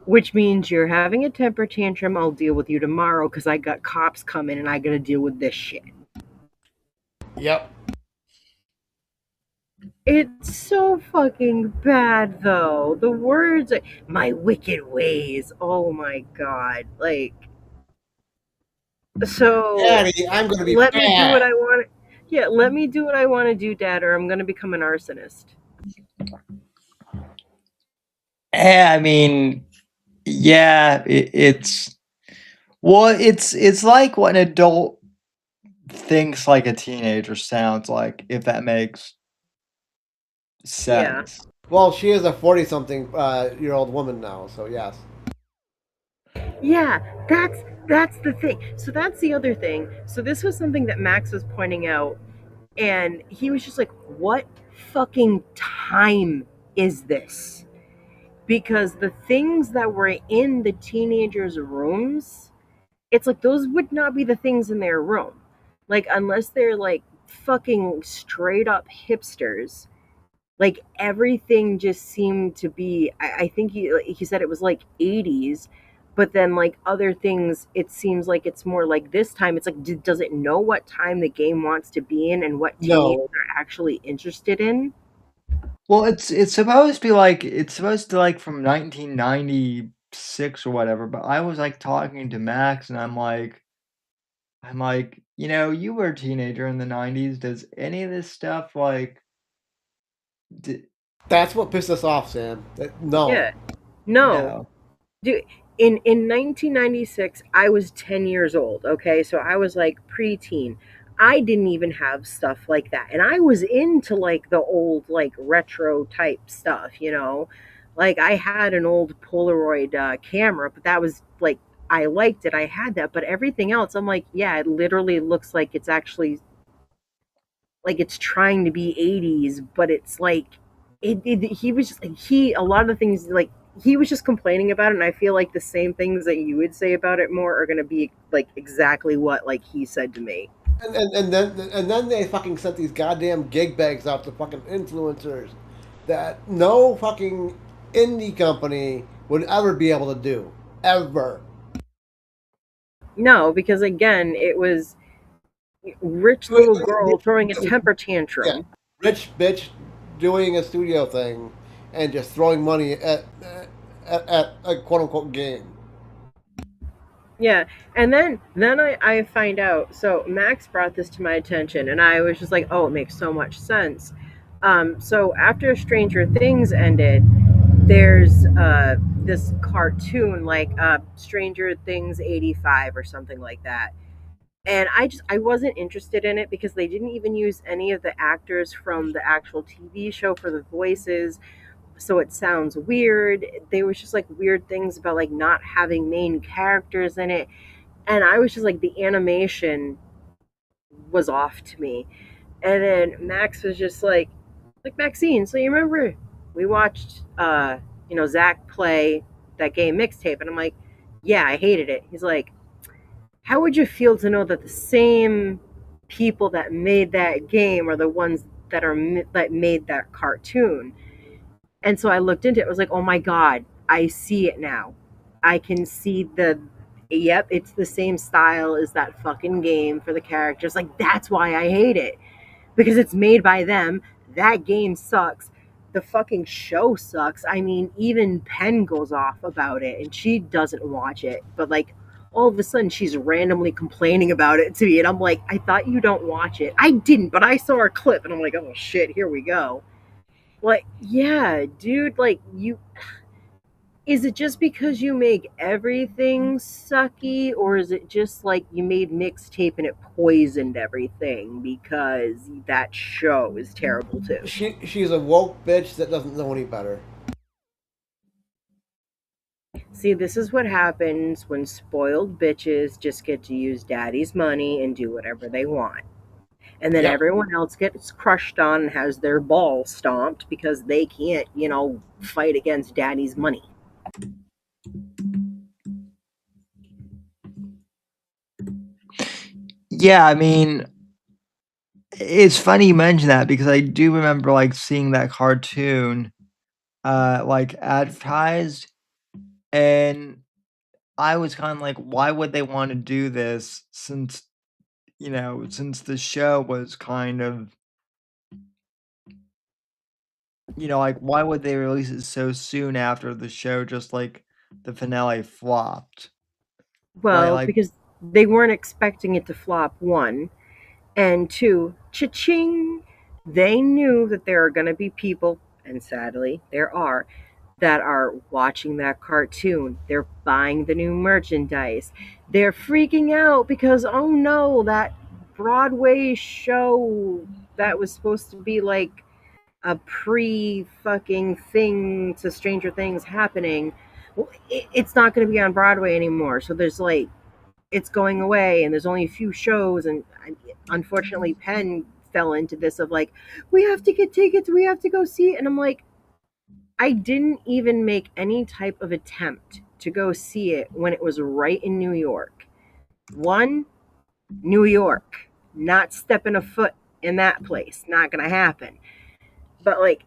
S3: Which means you're having a temper tantrum. I'll deal with you tomorrow because I got cops coming and I gotta deal with this shit.
S1: Yep.
S3: It's so fucking bad, though. The words, my wicked ways. Oh my god. Like, so.
S1: Daddy, I'm gonna be
S3: let me do
S1: bad.
S3: what I want. Yeah, let me do what I want to do, Dad, or I'm gonna become an arsonist.
S2: Yeah, I mean, yeah, it's like what an adult thinks like a teenager sounds like, if that makes
S3: Yeah.
S2: sense.
S1: Well, she is a 40-something year old woman now, so yes.
S3: Yeah, that's the thing. So that's the other thing. So this was something that Max was pointing out, and he was just like, "What fucking time is this?" Because the things that were in the teenagers' rooms, it's like those would not be the things in their room. Like, unless they're like fucking straight up hipsters. Like, everything just seemed to be, I think he said it was like 80s, but then like other things, it seems like it's more like this time. It's like, does it know what time the game wants to be in and what teenagers
S1: No.
S3: are actually interested in?
S2: Well, it's supposed to be like it's supposed to like from 1996 or whatever, but I was like talking to Max and I'm like, you know, you were a teenager in the 90s. Does any of this stuff like
S1: That's what pissed us off, Sam. No.
S3: Yeah. No.
S2: no.
S3: Dude, in 1996, I was 10 years old, okay? So I was like preteen. I didn't even have stuff like that. And I was into like the old like retro type stuff, you know? Like, I had an old Polaroid camera, but that was like, I liked it. I had that, but everything else, I'm like, yeah, it literally looks like it's actually like it's trying to be 80s, but it's like he was just he a lot of the things like he was just complaining about it, and I feel like the same things that you would say about it more are going to be like exactly what like he said to me.
S1: And then they fucking sent these goddamn gig bags out to fucking influencers that no fucking indie company would ever be able to do. Ever.
S3: No, because again, it was rich little girl throwing a temper tantrum.
S1: Rich bitch doing a studio thing and just throwing money at a quote unquote game.
S3: Yeah, and then I find out. So Max brought this to my attention, and I was just like, "Oh, it makes so much sense." So after Stranger Things ended, there's this cartoon like Stranger Things '85 or something like that, and I wasn't interested in it because they didn't even use any of the actors from the actual TV show for the voices. so it sounds weird. There was just like weird things about like not having main characters in it, and I was just like the animation was off to me. And then Max was just like Maxine, so you remember we watched Zach play that game Mixtape, and I'm like, yeah, I hated it. He's like, how would you feel to know that the same people that made that game are the ones that made that cartoon? And so I looked into it. I was like, oh my God, I see it now. I can see yep, it's the same style as that fucking game for the characters. Like, that's why I hate it. Because it's made by them. That game sucks. The fucking show sucks. I mean, even Penn goes off about it and she doesn't watch it. But like, all of a sudden she's randomly complaining about it to me. And I'm like, I thought you don't watch it. I didn't, but I saw a clip and I'm like, oh shit, here we go. Like, yeah, dude, like, is it just because you make everything sucky, or is it just like you made Mixtape and it poisoned everything because that show is terrible too?
S1: She's a woke bitch that doesn't know any better.
S3: See, this is what happens when spoiled bitches just get to use daddy's money and do whatever they want. And then
S1: Yep.
S3: everyone else gets crushed on and has their ball stomped because they can't, fight against daddy's money.
S2: Yeah, I mean, it's funny you mention that because I do remember like seeing that cartoon like advertised, and I was kind of like, why would they want to do this since since the show was kind of like why would they release it so soon after the show just like the finale flopped?
S3: Well,
S2: Like
S3: because they weren't expecting it to flop, one. And two, cha-ching, they knew that there are going to be people, and sadly there are, that are watching that cartoon. They're buying the new merchandise. They're freaking out because, oh no, that Broadway show that was supposed to be like a pre-fucking thing to Stranger Things happening, well, it's not going to be on Broadway anymore. So there's like, it's going away and there's only a few shows, and unfortunately Penn fell into this of like, we have to get tickets, we have to go see it. And I'm like, I didn't even make any type of attempt to go see it when it was right in New York. One, New York, not stepping a foot in that place, not gonna happen. But like,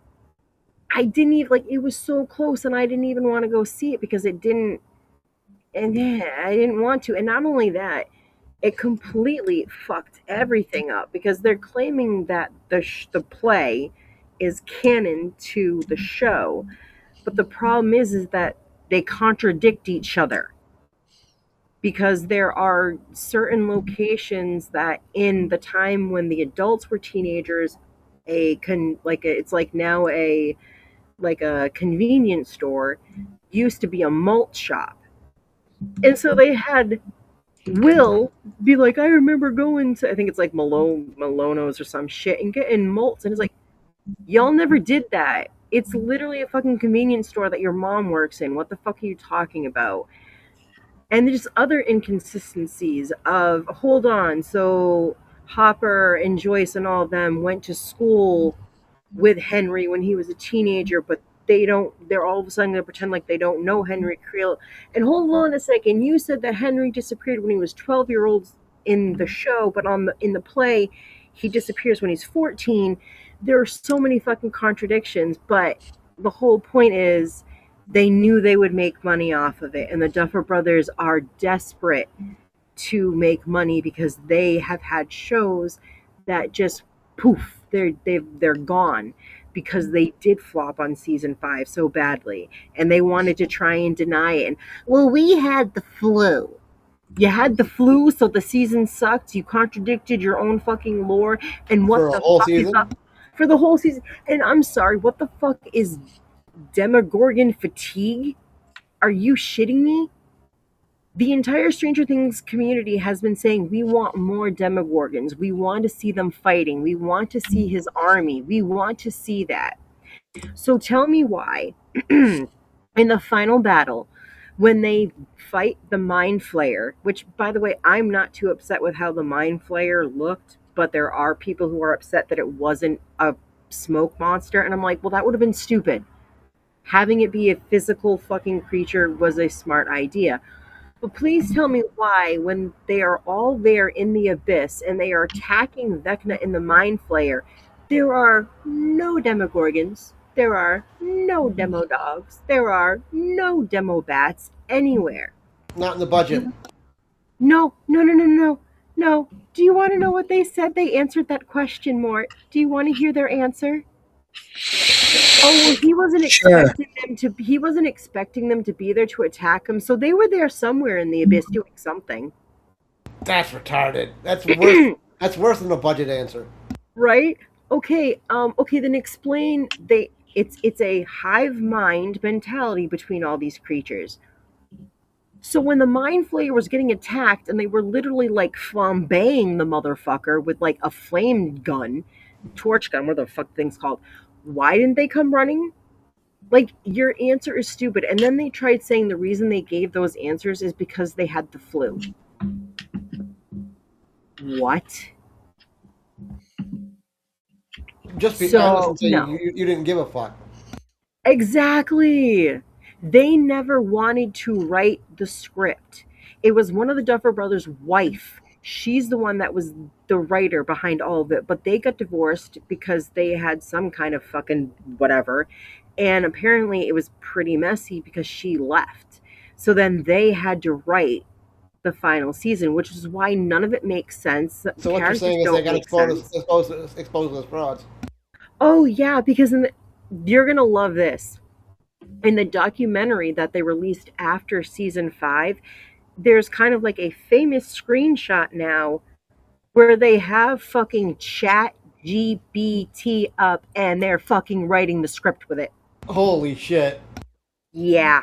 S3: I didn't even, like, it was so close and I didn't even want to go see it because it didn't, and yeah, I didn't want to. And not only that, it completely fucked everything up because they're claiming that the play is canon to the show, but the problem is that they contradict each other because there are certain locations that in the time when the adults were teenagers, it's like now a like a convenience store used to be a malt shop. And so they had Will be like, I remember going to, I think it's like Malono's or some shit, and getting malts. And it's like, y'all never did that. It's literally a fucking convenience store that your mom works in. What the fuck are you talking about? And there's other inconsistencies of, hold on, so Hopper and Joyce and all of them went to school with Henry when he was a teenager, but they're all of a sudden going to pretend like they don't know Henry Creel. And hold on a second, you said that Henry disappeared when he was 12-year-old in the show, but in the play, he disappears when he's 14. There are so many fucking contradictions, but the whole point is they knew they would make money off of it, and the Duffer Brothers are desperate to make money because they have had shows that just poof, they're gone because they did flop on season 5 so badly, and they wanted to try and deny it. And, well, we had the flu. You had the flu, so the season sucked. You contradicted your own fucking lore. And what
S1: For a
S3: the
S1: whole
S3: fuck is
S1: season?
S3: up for the whole season? And I'm sorry, what the fuck is Demogorgon fatigue? Are you shitting me? The entire Stranger Things community has been saying we want more Demogorgons. We want to see them fighting. We want to see his army. We want to see that. So tell me why, in the final battle, when they fight the Mind Flayer, which, by the way, I'm not too upset with how the Mind Flayer looked, but there are people who are upset that it wasn't a smoke monster, and I'm like, well, that would have been stupid. Having it be a physical fucking creature was a smart idea. But please tell me why, when they are all there in the abyss and they are attacking Vecna in the Mind Flayer, there are no Demogorgons, there are no Demo Dogs, there are no Demo Bats anywhere.
S1: Not in the budget.
S3: No, no, no, no, no, no. Do you want to know what they said? They answered that question, Mort. Do you want to hear their answer? Oh, well, he wasn't
S2: Sure.
S3: expecting them to. He wasn't expecting them to be there to attack him. So they were there somewhere in the abyss doing something.
S1: That's retarded. That's worse. That's worse than a budget answer.
S3: Right? Okay. Okay. Then explain. It's a hive mind mentality between all these creatures. So when the Mind Flayer was getting attacked, and they were literally like flambeing the motherfucker with like a flame gun, torch gun, what the fuck the thing's called. Why didn't they come running? Like, your answer is stupid. And then they tried saying the reason they gave those answers is because they had the flu. What?
S1: Just be
S3: So,
S1: honest and say
S3: no.
S1: you didn't give a fuck.
S3: Exactly. They never wanted to write the script. It was one of the Duffer Brothers' wife. She's the one that was the writer behind all of it. But they got divorced because they had some kind of fucking whatever. And apparently it was pretty messy because she left. So then they had to write the final season, which is why none of it makes sense. The
S1: So what you're
S3: characters
S1: saying is they
S3: don't
S1: got
S3: make
S1: exposed,
S3: sense.
S1: exposed as frauds.
S3: Oh yeah, because you're gonna love this. In the documentary that they released after season 5, there's kind of like a famous screenshot now where they have fucking chat GPT up and they're fucking writing the script with it.
S1: Holy shit.
S3: Yeah.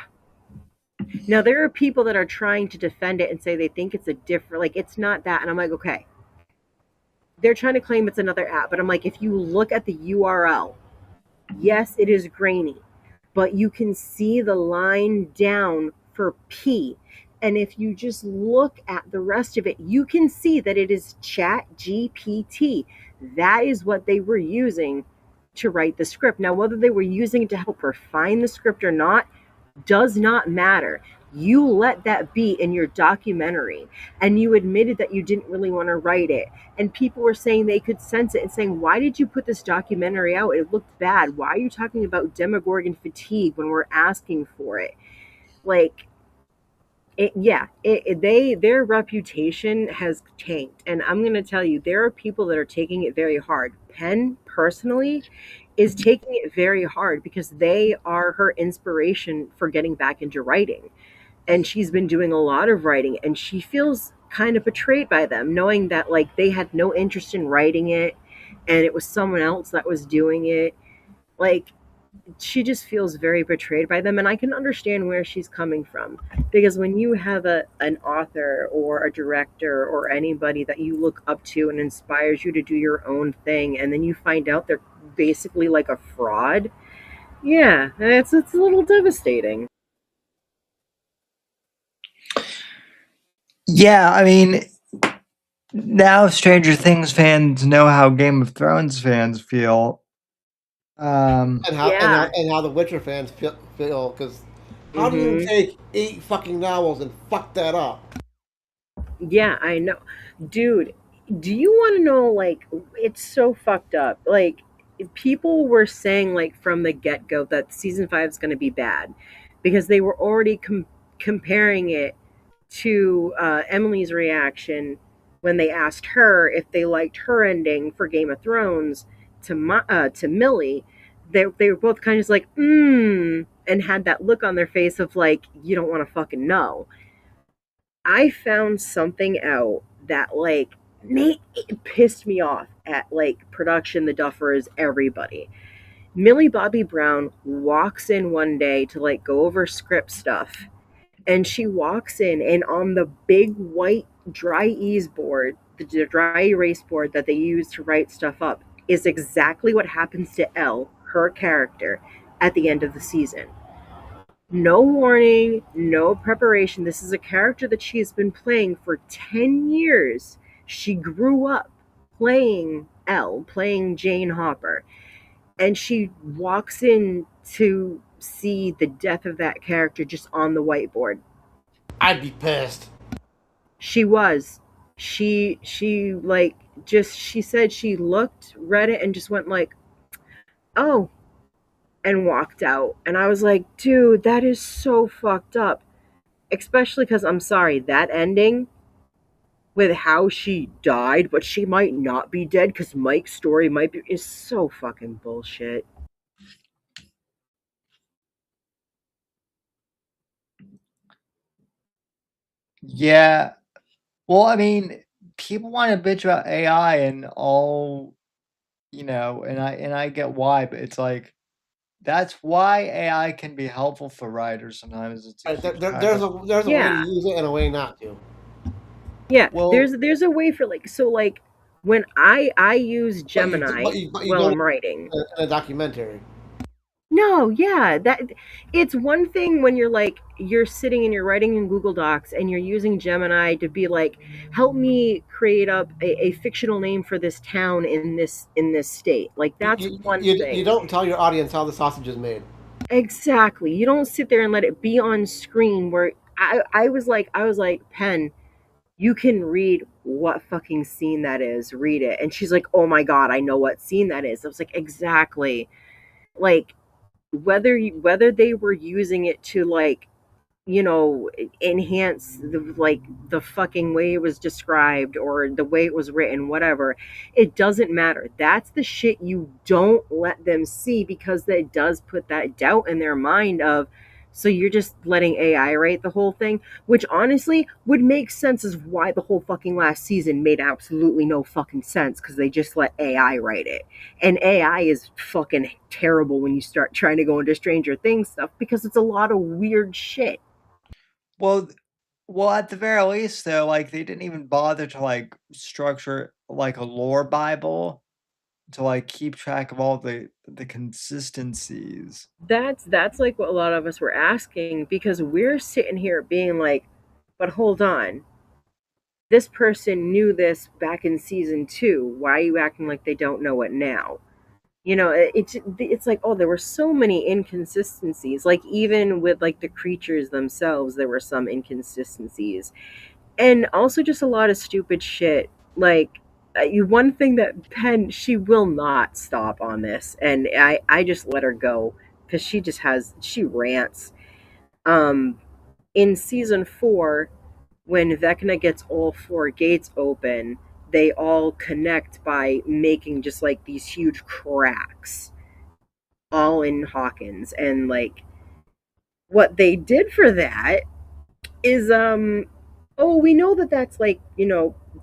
S3: Now there are people that are trying to defend it and say they think it's a different, like, it's not that, and I'm like, okay. They're trying to claim it's another app, but I'm like, if you look at the URL, yes, it is grainy, but you can see the line down for P. And if you just look at the rest of it, you can see that it is Chat GPT. That is what they were using to write the script. Now, whether they were using it to help refine the script or not does not matter. You let that be in your documentary, and you admitted that you didn't really want to write it. And people were saying they could sense it and saying, why did you put this documentary out? It looked bad. Why are you talking about Demogorgon fatigue when we're asking for it? Like, their reputation has tanked. And I'm going to tell you, there are people that are taking it very hard. Penn, personally, is taking it very hard because they are her inspiration for getting back into writing. And she's been doing a lot of writing, and she feels kind of betrayed by them, knowing that like they had no interest in writing it and it was someone else that was doing it. Like, she just feels very betrayed by them, and I can understand where she's coming from, because when you have an author or a director or anybody that you look up to and inspires you to do your own thing, and then you find out they're basically like a fraud, yeah, it's a little devastating.
S2: Yeah, I mean, now Stranger Things fans know how Game of Thrones fans feel.
S1: And how,
S3: Yeah.
S1: and how the Witcher fans feel, because how do you
S3: Mhm.
S1: take 8 fucking novels and fuck that up?
S3: Yeah, I know. Dude, do you want to know, like, it's so fucked up. Like, people were saying, like, from the get go that season 5 is going to be bad because they were already comparing it to Emily's reaction when they asked her if they liked her ending for Game of Thrones to Millie. They were both kind of just like, and had that look on their face of, like, you don't want to fucking know. I found something out that like it pissed me off at like production, the Duffers, everybody. Millie Bobby Brown walks in one day to like go over script stuff, and she walks in, and on the big white dry ease board, the dry erase board that they use to write stuff up, is exactly what happens to Elle, her character at the end of the season. No warning, no preparation. This is a character that she has been playing for 10 years. She grew up playing Elle, playing Jane Hopper, and she walks in to see the death of that character just on the whiteboard.
S1: I'd be pissed.
S3: She was. She like just she said she looked, read it, and just went like, "Oh," and walked out. And I was like, dude, that is so fucked up. Especially because I'm sorry, that ending with how she died, but she might not be dead because Mike's story might be, is so fucking bullshit.
S2: Yeah. Well, I mean, people want to bitch about AI and all, and I get why, but it's like that's why AI can be helpful for writers sometimes is to
S1: Right,
S2: keep track
S1: there's
S2: of.
S1: a way to
S3: Yeah.
S1: use it and a way not to.
S3: Yeah,
S2: Well,
S3: there's a way for like, so like when I use
S1: But you
S3: Gemini
S1: but you
S3: while
S1: don't
S3: I'm writing.
S1: in a documentary.
S3: No, yeah, that it's one thing when you're like you're sitting and you're writing in Google Docs and you're using Gemini to be like, help me create up a fictional name for this town in this state. Like that's one
S1: You
S3: thing.
S1: don't tell your audience how the sausage is made.
S3: Exactly. You don't sit there and let it be on screen where I was like, Pen, you can read what fucking scene that is. Read it. And she's like, oh my god, I know what scene that is. I was like, exactly. Like whether they were using it to like enhance the fucking way it was described or the way it was written, whatever, it doesn't matter. That's the shit you don't let them see because that does put that doubt in their mind of, so you're just letting AI write the whole thing, which honestly would make sense as why the whole fucking last season made absolutely no fucking sense because they just let AI write it. And AI is fucking terrible when you start trying to go into Stranger Things stuff because it's a lot of weird shit.
S2: well, at the very least, though, like they didn't even bother to like structure like a lore Bible to like keep track of all the consistencies.
S3: That's like what a lot of us were asking because we're sitting here being like, but hold on, this person knew this back in season 2. Why are you acting like they don't know it now? It's like, oh, there were so many inconsistencies. Like even with like the creatures themselves, there were some inconsistencies, and also just a lot of stupid shit. Like one thing that Penn, she will not stop on this, and I just let her go because she rants. Um, in season 4, when Vecna gets all 4 gates open, they all connect by making just like these huge cracks, all in Hawkins, and like what they did for that is oh, we know that that's like,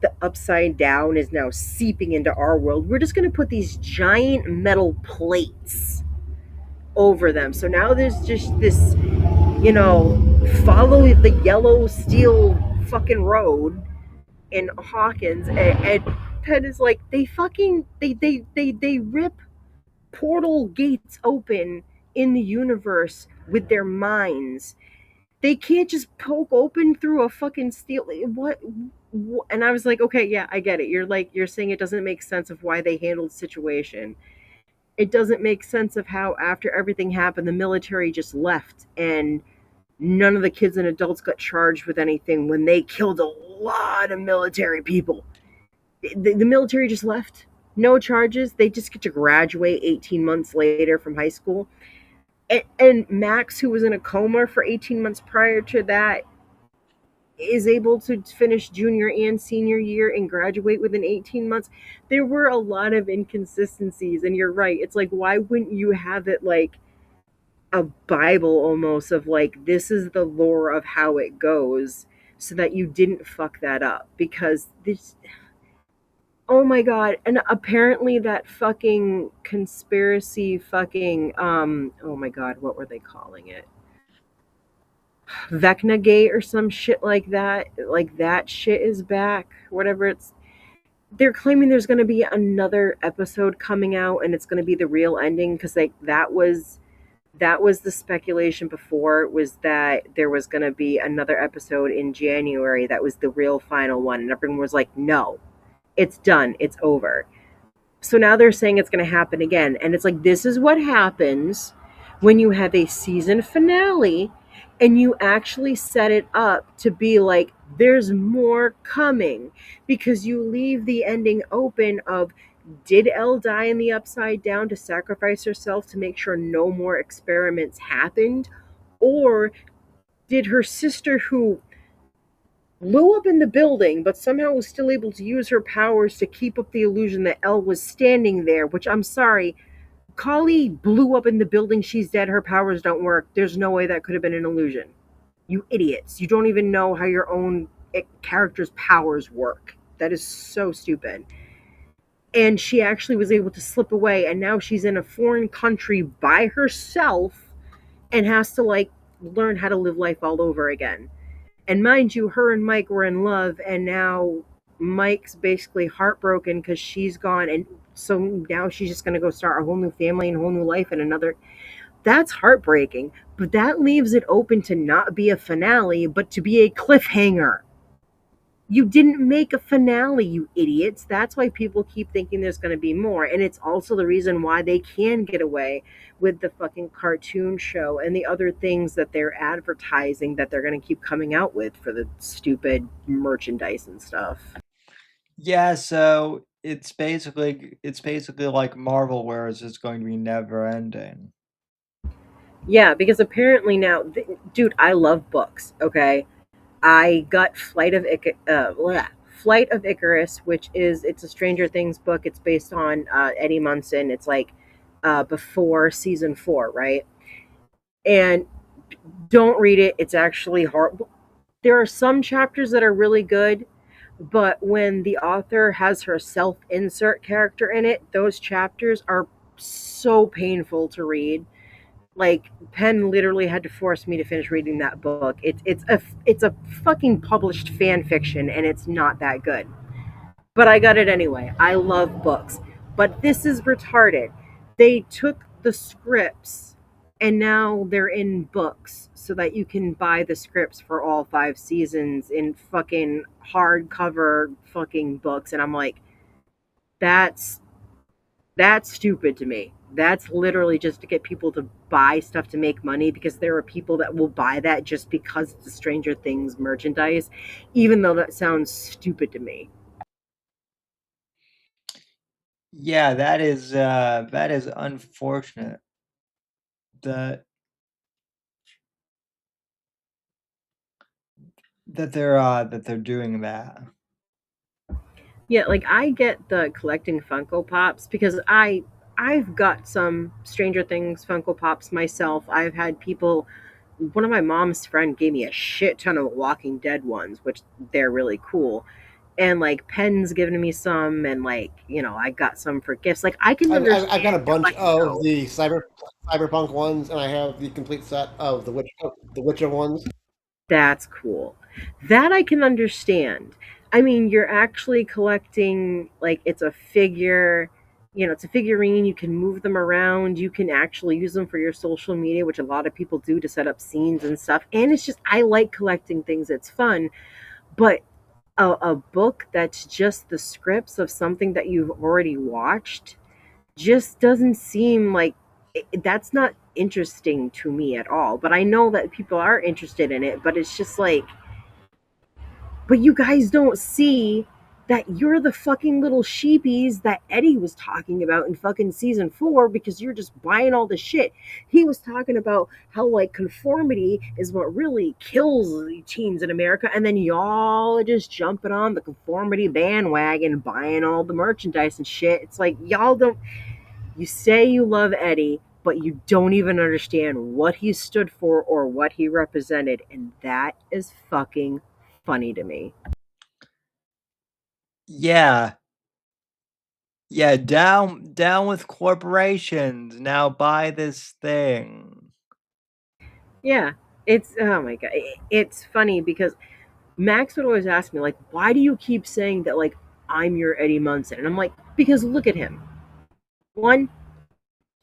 S3: the upside down is now seeping into our world. We're just going to put these giant metal plates over them. So now there's just this, follow the yellow steel fucking road in Hawkins, and Penn is like, they fucking they rip portal gates open in the universe with their minds. They can't just poke open through a fucking steel. What? And I was like, okay, yeah, I get it. You're saying it doesn't make sense of why they handled the situation. It doesn't make sense of how after everything happened, the military just left and none of the kids and adults got charged with anything when they killed a lot of military people. The military just left. No charges. They just get to graduate 18 months later from high school. And Max, who was in a coma for 18 months prior to that, is able to finish junior and senior year and graduate within 18 months. There were a lot of inconsistencies, and you're right. It's like, why wouldn't you have it like a Bible almost of like, this is the lore of how it goes so that you didn't fuck that up? Because this, oh my god, and apparently that fucking conspiracy fucking, oh my god, what were they calling it? Vecna Gate or some shit like that. Like that shit is back. Whatever it's they're claiming there's going to be another episode coming out and it's going to be the real ending, because like that was the speculation before, was that there was going to be another episode in January that was the real final one, and everyone was like, no, it's done, it's over. So now they're saying it's going to happen again, and it's like, this is what happens when you have a season finale and you actually set it up to be like there's more coming, because you leave the ending open of, did Elle die in the upside down to sacrifice herself to make sure no more experiments happened, or did her sister, who blew up in the building, but somehow was still able to use her powers to keep up the illusion that Elle was standing there, which, I'm sorry, Kali blew up in the building, she's dead, her powers don't work. There's no way that could have been an illusion. You idiots. You don't even know how your own character's powers work. That is so stupid. And she actually was able to slip away, and now she's in a foreign country by herself and has to, like, learn how to live life all over again. And mind you, her and Mike were in love, and now Mike's basically heartbroken because she's gone, and so now she's just going to go start a whole new family and a whole new life and another. That's heartbreaking, but that leaves it open to not be a finale, but to be a cliffhanger. You didn't make a finale, you idiots. That's why people keep thinking there's going to be more. And it's also the reason why they can get away with the fucking cartoon show and the other things that they're advertising that they're going to keep coming out with for the stupid merchandise and stuff.
S2: Yeah, so it's basically like Marvel, where it's just going to be never ending.
S3: Yeah, because apparently now, dude, I love books, okay? I got Flight of Icarus, which it's a Stranger Things book. It's based on Eddie Munson. It's like before season 4, right? And don't read it. It's actually hard. There are some chapters that are really good, but when the author has her self-insert character in it, those chapters are so painful to read. Like, Penn literally had to force me to finish reading that book. It's a fucking published fan fiction, and it's not that good. But I got it anyway. I love books. But this is retarded. They took the scripts and now they're in books so that you can buy the scripts for all 5 seasons in fucking hardcover fucking books. And I'm like, that's that's stupid to me. That's literally just to get people to buy stuff to make money, because there are people that will buy that just because it's the Stranger Things merchandise, even though that sounds stupid to me.
S2: Yeah, that is unfortunate that they're doing that.
S3: Yeah, like, I get the collecting Funko Pops because I've got some Stranger Things Funko Pops myself. I've had people, one of my mom's friend gave me a shit ton of Walking Dead ones, which they're really cool. And like Penn's given me some, and like, I got some for gifts. Like, I can
S1: I've got a
S3: understand
S1: bunch
S3: letting go.
S1: of the cyberpunk ones, and I have the complete set of the Witcher ones.
S3: That's cool. That I can understand. I mean, you're actually collecting, like, it's a figure, it's a figurine, you can move them around, you can actually use them for your social media, which a lot of people do to set up scenes and stuff. And it's just, I like collecting things, it's fun. But a book that's just the scripts of something that you've already watched just doesn't seem like that's not interesting to me at all. But I know that people are interested in it, but it's just like, but you guys don't see that you're the fucking little sheepies that Eddie was talking about in fucking season 4, because you're just buying all the shit. He was talking about how, like, conformity is what really kills the teens in America, and then y'all are just jumping on the conformity bandwagon, buying all the merchandise and shit. It's like, y'all don't, you say you love Eddie, but you don't even understand what he stood for or what he represented, and that is fucking funny to me.
S2: Yeah. Yeah, down with corporations. Now buy this thing.
S3: Yeah, it's, oh my god, it's funny because Max would always ask me, like, why do you keep saying that, like, I'm your Eddie Munson. And I'm like, because look at him. One,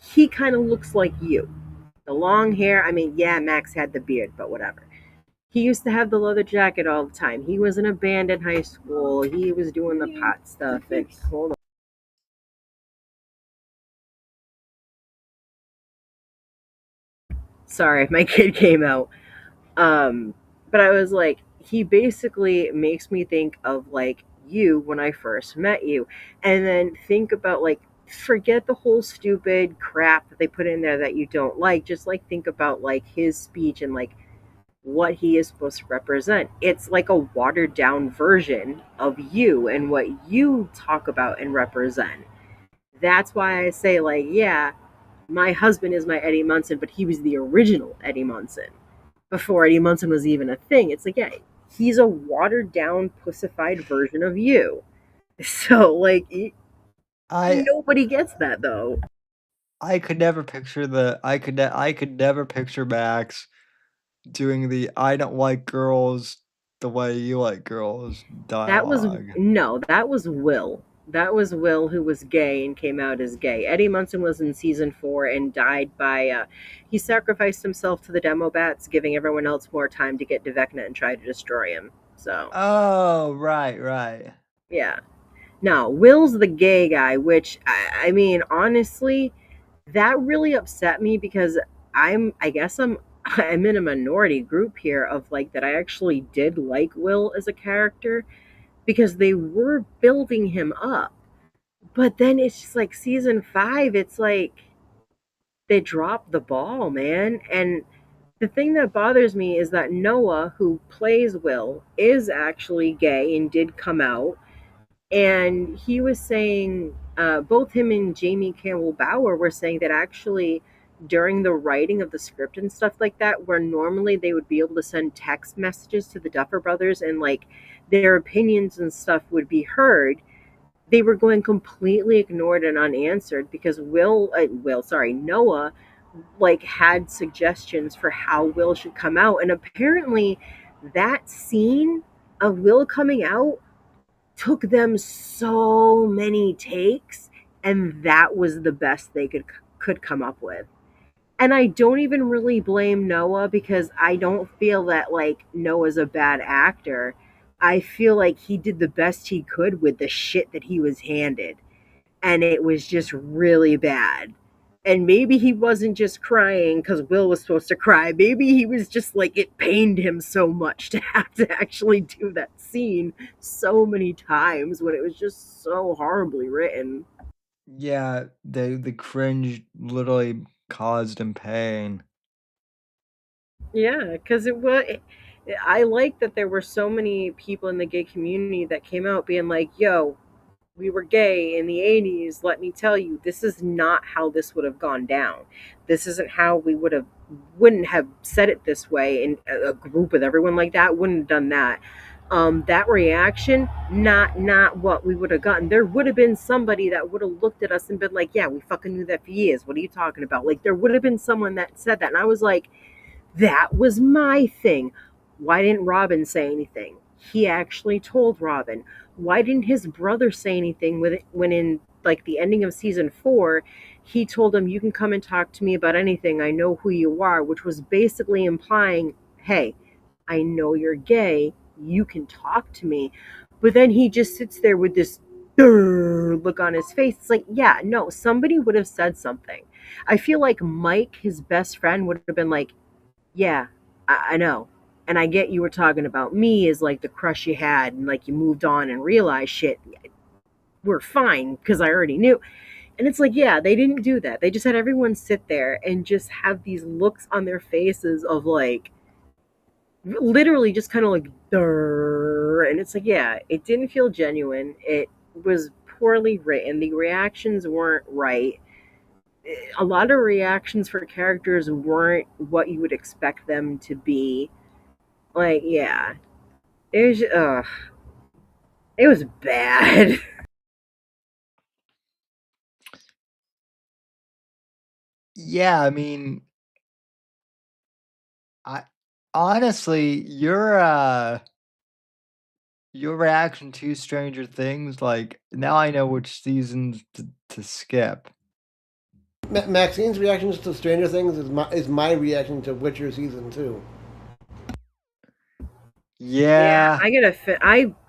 S3: he kind of looks like you. The long hair, I mean, yeah, Max had the beard, but whatever. He used to have the leather jacket all the time. He was in a band in high school. He was doing the pot stuff. And hold on. Sorry, my kid came out. But I was like, he basically makes me think of like you when I first met you. And then think about like, forget the whole stupid crap that they put in there that you don't like. Just like think about like his speech and like what he is supposed to represent. It's like a watered down version of you and what you talk about and represent. That's why I say, like, yeah, my husband is my Eddie Munson, but he was the original Eddie Munson before Eddie Munson was even a thing. It's like, yeah, he's a watered down, pussified version of you. So, like,
S2: I
S3: nobody gets that though.
S2: I could never picture I could never picture Max doing the "I don't like girls the way you like girls"
S3: That was
S2: dialogue.
S3: no, that was Will. That was Will who was gay and came out as gay. Eddie Munson was in season 4 and died by he sacrificed himself to the demo bats, giving everyone else more time to get to Vecna and try to destroy him. So
S2: Oh, right, right.
S3: yeah. Now, Will's the gay guy, which I mean, honestly, that really upset me because I guess I'm in a minority group here of like that I actually did like Will as a character because they were building him up. But then it's just like season 5, it's like they dropped the ball, man. And the thing that bothers me is that Noah, who plays Will, is actually gay and did come out. And he was saying, both him and Jamie Campbell Bower were saying that actually during the writing of the script and stuff like that, where normally they would be able to send text messages to the Duffer Brothers and like their opinions and stuff would be heard, they were going completely ignored and unanswered because Noah, like had suggestions for how Will should come out, and apparently that scene of Will coming out took them so many takes, and that was the best they could come up with. And I don't even really blame Noah because I don't feel that like Noah's a bad actor. I feel like he did the best he could with the shit that he was handed. And it was just really bad. And maybe he wasn't just crying because Will was supposed to cry. Maybe he was just like, it pained him so much to have to actually do that scene so many times when it was just so horribly written.
S2: Yeah, the cringe literally caused him pain.
S3: Yeah, because it was. I like that there were so many people in the gay community that came out being like, yo, we were gay in the 80s. Let me tell you, this is not how this would have gone down. This isn't how we wouldn't have said it this way. And a group with everyone like that wouldn't have done that. That reaction, not what we would have gotten. There would have been somebody that would have looked at us and been like, yeah, we fucking knew that for years. What are you talking about? Like, there would have been someone that said that. And I was like, that was my thing. Why didn't Robin say anything? He actually told Robin. Why didn't his brother say anything with it when in like the ending of season 4, he told him, you can come and talk to me about anything. I know who you are, which was basically implying, hey, I know you're gay. You can talk to me. But then he just sits there with this look on his face. It's like, yeah, no, somebody would have said something. I feel like Mike, his best friend, would have been like, yeah, I know. And I get you were talking about me as like the crush you had and like you moved on and realized shit, we're fine because I already knew. And it's like, yeah, they didn't do that. They just had everyone sit there and just have these looks on their faces of like, literally just kind of like, durr. And it's like, yeah, it didn't feel genuine. It was poorly written. The reactions weren't right. A lot of reactions for characters weren't what you would expect them to be. Like, yeah, it was, it was bad.
S2: Yeah, I mean, I honestly, your reaction to Stranger Things, like, now I know which seasons to skip.
S1: Maxine's reactions to Stranger Things is my reaction to Witcher season 2.
S2: Yeah.
S3: I gotta.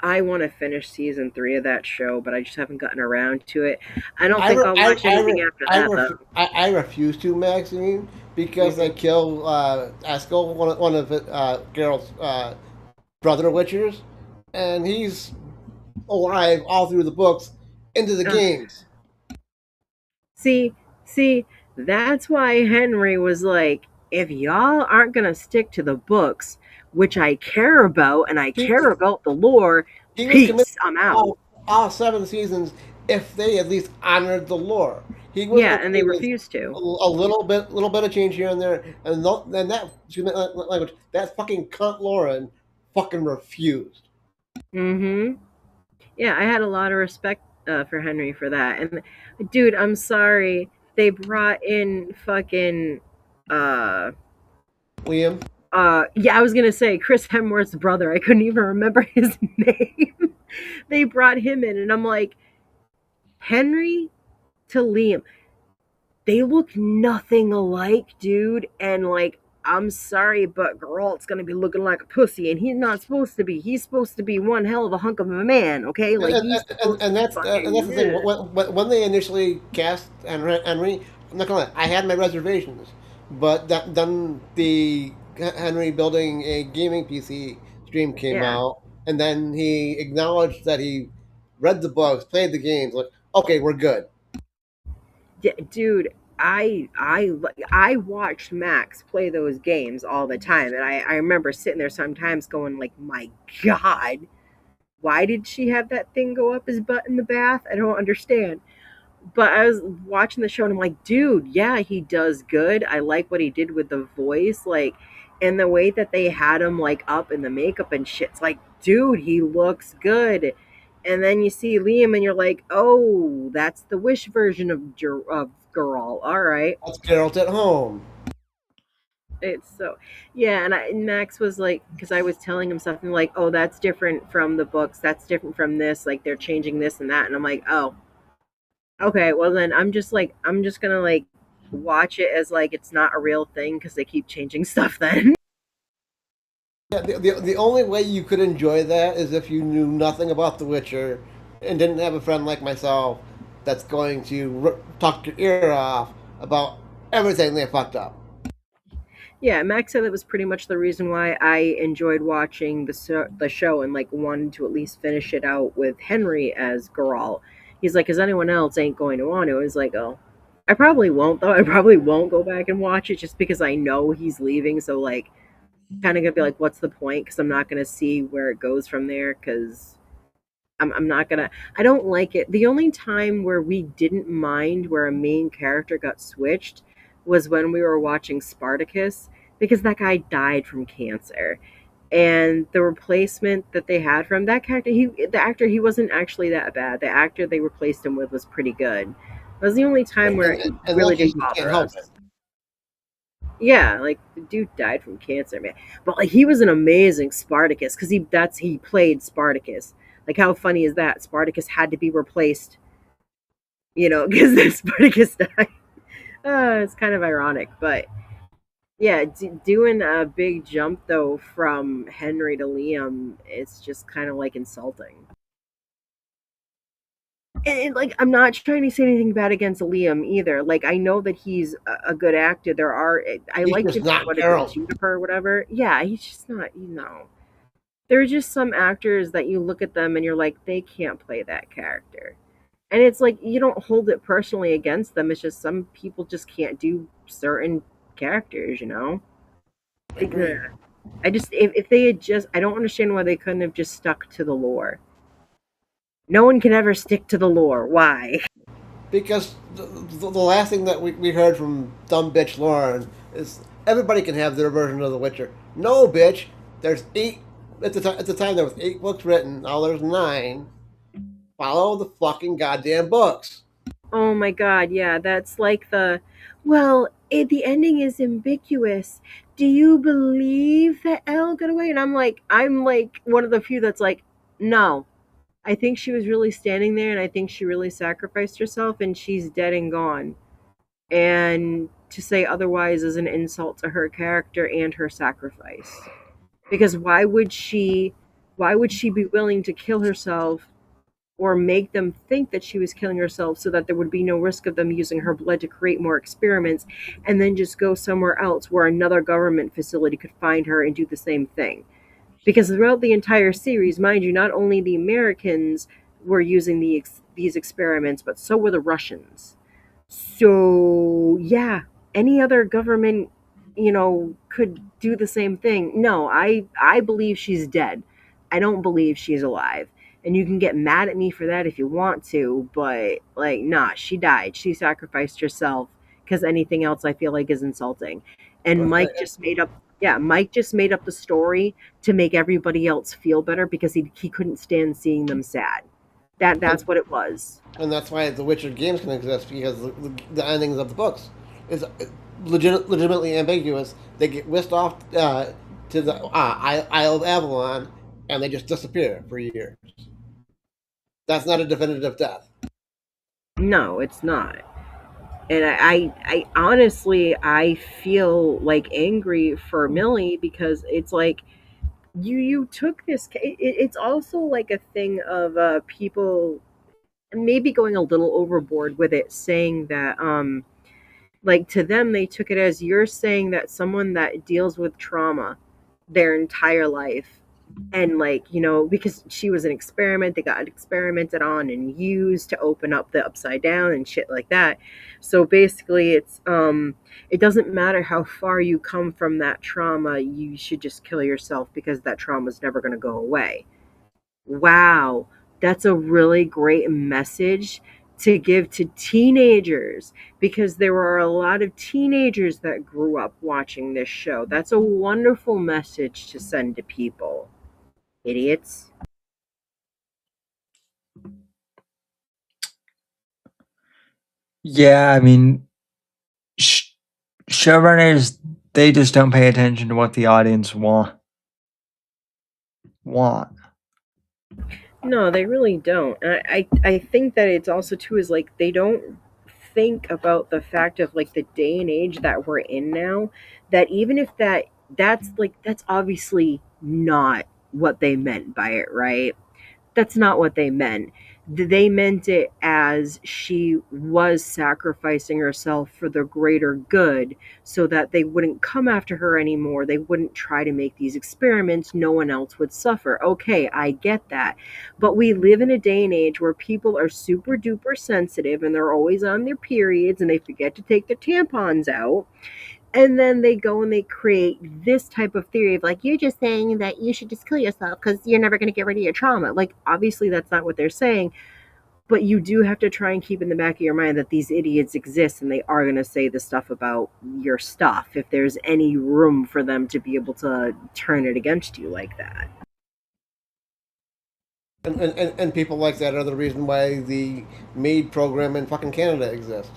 S3: I want to finish season 3 of that show, but I just haven't gotten around to it. I don't think I'll watch anything after that though.
S1: I refuse to, Maxine, because they kill Eskel, one of Geralt's brother Witchers, and he's alive all through the books into the games.
S3: See, that's why Henry was like, if y'all aren't gonna stick to the books, which I care about, and I care about the lore,
S1: He was committed
S3: peace, I'm out.
S1: all 7 seasons if they at least honored the lore. He was
S3: Yeah,
S1: okay
S3: and they
S1: with
S3: refused to.
S1: a little bit of change here and there, and then that language, that fucking cunt Lauren fucking refused.
S3: Mm-hmm. Yeah, I had a lot of respect for Henry for that. And dude, I'm sorry, they brought in fucking
S1: Liam.
S3: yeah, I was gonna say Chris Hemsworth's brother. I couldn't even remember his name. They brought him in, and I'm like, Henry to Liam, they look nothing alike, dude. And like, I'm sorry, but Geralt's gonna be looking like a pussy, and he's not supposed to be. He's supposed to be one hell of a hunk of a man, okay? Like he's supposed
S1: And
S3: to
S1: that's the thing. When they initially cast Henry, I'm not gonna lie, I had my reservations, but then the Henry building a gaming PC stream came
S3: Yeah.
S1: out, and then he acknowledged that he read the books, played the games. Like, okay, we're good.
S3: Dude, I watched Max play those games all the time, and I remember sitting there sometimes going like, my God, why did she have that thing go up his butt in the bath? I don't understand. But I was watching the show and I'm like, dude, yeah, he does good. I like what he did with the voice, like, and the way that they had him like up in the makeup and shit. It's like, dude, he looks good. And then you see Liam and you're like, oh, that's the Wish version of Girl. All right.
S1: That's Geralt at home.
S3: It's so, yeah. And Max was like, because I was telling him something like, oh, that's different from the books. That's different from this. Like, they're changing this and that. And I'm like, oh, okay, well then I'm just gonna like watch it as like it's not a real thing because they keep changing stuff then.
S1: Yeah, the only way you could enjoy that is if you knew nothing about The Witcher and didn't have a friend like myself that's going to talk your ear off about everything they fucked up.
S3: Yeah, Max said that was pretty much the reason why I enjoyed watching the show and like wanted to at least finish it out with Henry as Geralt. He's like, because anyone else ain't going to want to. He's like, oh, I probably won't though. I probably won't go back and watch it just because I know he's leaving. So like, kind of gonna be like, what's the point? Because I'm not gonna see where it goes from there. Because I'm not gonna. I don't like it. The only time where we didn't mind where a main character got switched was when we were watching Spartacus because that guy died from cancer. And the replacement that they had from that character, the actor, he wasn't actually that bad. The actor they replaced him with was pretty good. That was the only time where it really didn't bother us. Yeah, like the dude died from cancer, man. But like he was an amazing Spartacus because he played Spartacus. Like how funny is that? Spartacus had to be replaced, because Spartacus died. It's kind of ironic, but yeah, doing a big jump though from Henry to Liam, it's just kind of like insulting. And like, I'm not trying to say anything bad against Liam either. Like, I know that he's a good actor. I
S1: He's
S3: liked
S1: just
S3: him
S1: not
S3: what
S1: Geralt.
S3: Juniper or whatever. Yeah, he's just not. There are just some actors that you look at them and you're like, they can't play that character. And it's like you don't hold it personally against them. It's just some people just can't do certain characters. I just if they had just I don't understand why they couldn't have just stuck to the lore. No one can ever stick to the lore. Why?
S1: Because the last thing that we heard from dumb bitch Lauren is everybody can have their version of The Witcher. No, bitch. There's 8. At the time, there was 8 books written. Now there's 9. Follow the fucking goddamn books.
S3: Oh my god, yeah, that's like the ending is ambiguous. Do you believe that Elle got away? And I'm like one of the few that's like, No, I think she was really standing there, and I think she really sacrificed herself, and she's dead and gone. And to say otherwise is an insult to her character and her sacrifice. Because why would she be willing to kill herself or make them think that she was killing herself so that there would be no risk of them using her blood to create more experiments, and then just go somewhere else where another government facility could find her and do the same thing? Because throughout the entire series, mind you, not only the Americans were using these experiments, but so were the Russians. So, yeah, any other government, could do the same thing. No, I believe she's dead. I don't believe she's alive. And you can get mad at me for that if you want to, but like, nah, she died. She sacrificed herself, because anything else I feel like is insulting. And Mike just made up the story to make everybody else feel better because he couldn't stand seeing them sad. That's what it was.
S1: And that's why the Witcher games can exist, because the endings of the books is legitimately ambiguous. They get whisked off to the Isle of Avalon, and they just disappear for years. That's not a definitive death.
S3: No, it's not. And I honestly, I feel like angry for Millie, because it's like you took this. It's also like a thing of people maybe going a little overboard with it, saying that like, to them they took it as you're saying that someone that deals with trauma their entire life, and like, because she was an experiment, they got experimented on and used to open up the upside down and shit like that. So basically it doesn't matter how far you come from that trauma, you should just kill yourself because that trauma is never going to go away. Wow, that's a really great message to give to teenagers, because there were a lot of teenagers that grew up watching this show. That's a wonderful message to send to people. Idiots.
S2: Yeah, I mean, showrunners, they just don't pay attention to what the audience want.
S3: No, they really don't. And I think that it's also too is like they don't think about the fact of like the day and age that we're in now, that even if that's obviously not what they meant by it, right? That's not what they meant. They meant it as she was sacrificing herself for the greater good, so that they wouldn't come after her anymore. They wouldn't try to make these experiments. No one else would suffer. Okay, I get that. But we live in a day and age where people are super duper sensitive, and they're always on their periods, and they forget to take their tampons out, and then they go and they create this type of theory of like, you're just saying that you should just kill yourself because you're never going to get rid of your trauma. Like, obviously that's not what they're saying, but you do have to try and keep in the back of your mind that these idiots exist, and they are going to say the stuff about your stuff if there's any room for them to be able to turn it against you like that.
S1: And people like that are the reason why the MAID program in fucking Canada exists.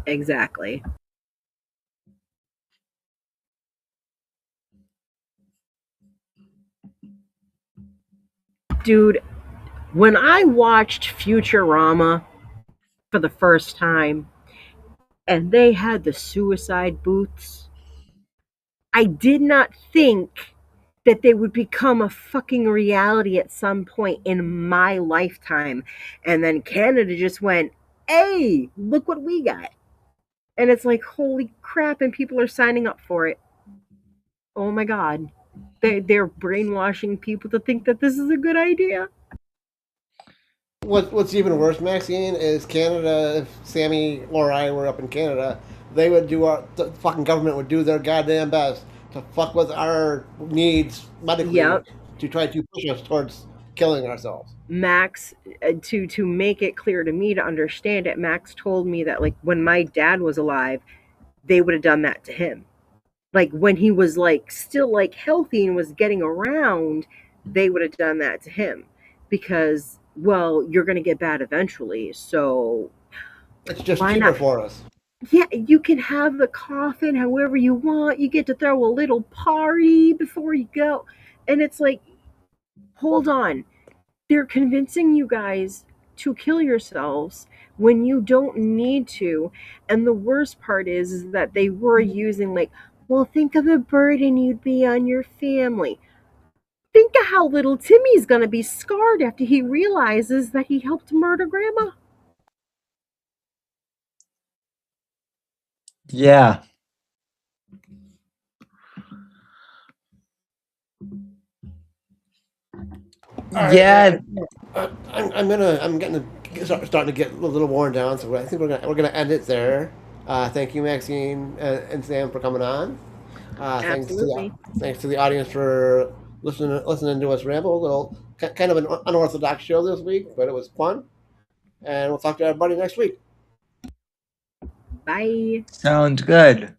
S3: Exactly. Dude, when I watched Futurama for the first time and they had the suicide booths, I did not think that they would become a fucking reality at some point in my lifetime. And then Canada just went, hey, look what we got. And it's like, holy crap, and people are signing up for it. Oh my God. They're brainwashing people to think that this is a good idea.
S1: What's even worse, Maxine, is Canada. If Sammy or I were up in Canada, they would the fucking government would do their goddamn best to fuck with our needs medically,
S3: Yep.
S1: to try to push us towards killing ourselves.
S3: Max, to make it clear to me to understand it, Max told me that like when my dad was alive, they would have done that to him. Like when he was like still like healthy and was getting around, they would have done that to him, because, well, you're going to get bad eventually, so
S1: It's just
S3: why
S1: cheaper
S3: not?
S1: for us.
S3: Yeah, you can have the coffin however you want. You get to throw a little party before you go. And it's like, hold on. They're convincing you guys to kill yourselves when you don't need to. And the worst part is that they were using, like, well, think of the burden you'd be on your family. Think of how little Timmy's going to be scarred after he realizes that he helped murder Grandma.
S2: Yeah. Yeah.
S1: I'm starting to get a little worn down, so I think we're gonna end it there. Thank you, Maxine and Sam, for coming on.
S3: Absolutely.
S1: Thanks to the audience for listening to us ramble. A little kind of an unorthodox show this week, but it was fun. And we'll talk to everybody next week.
S3: Bye.
S2: Sounds good.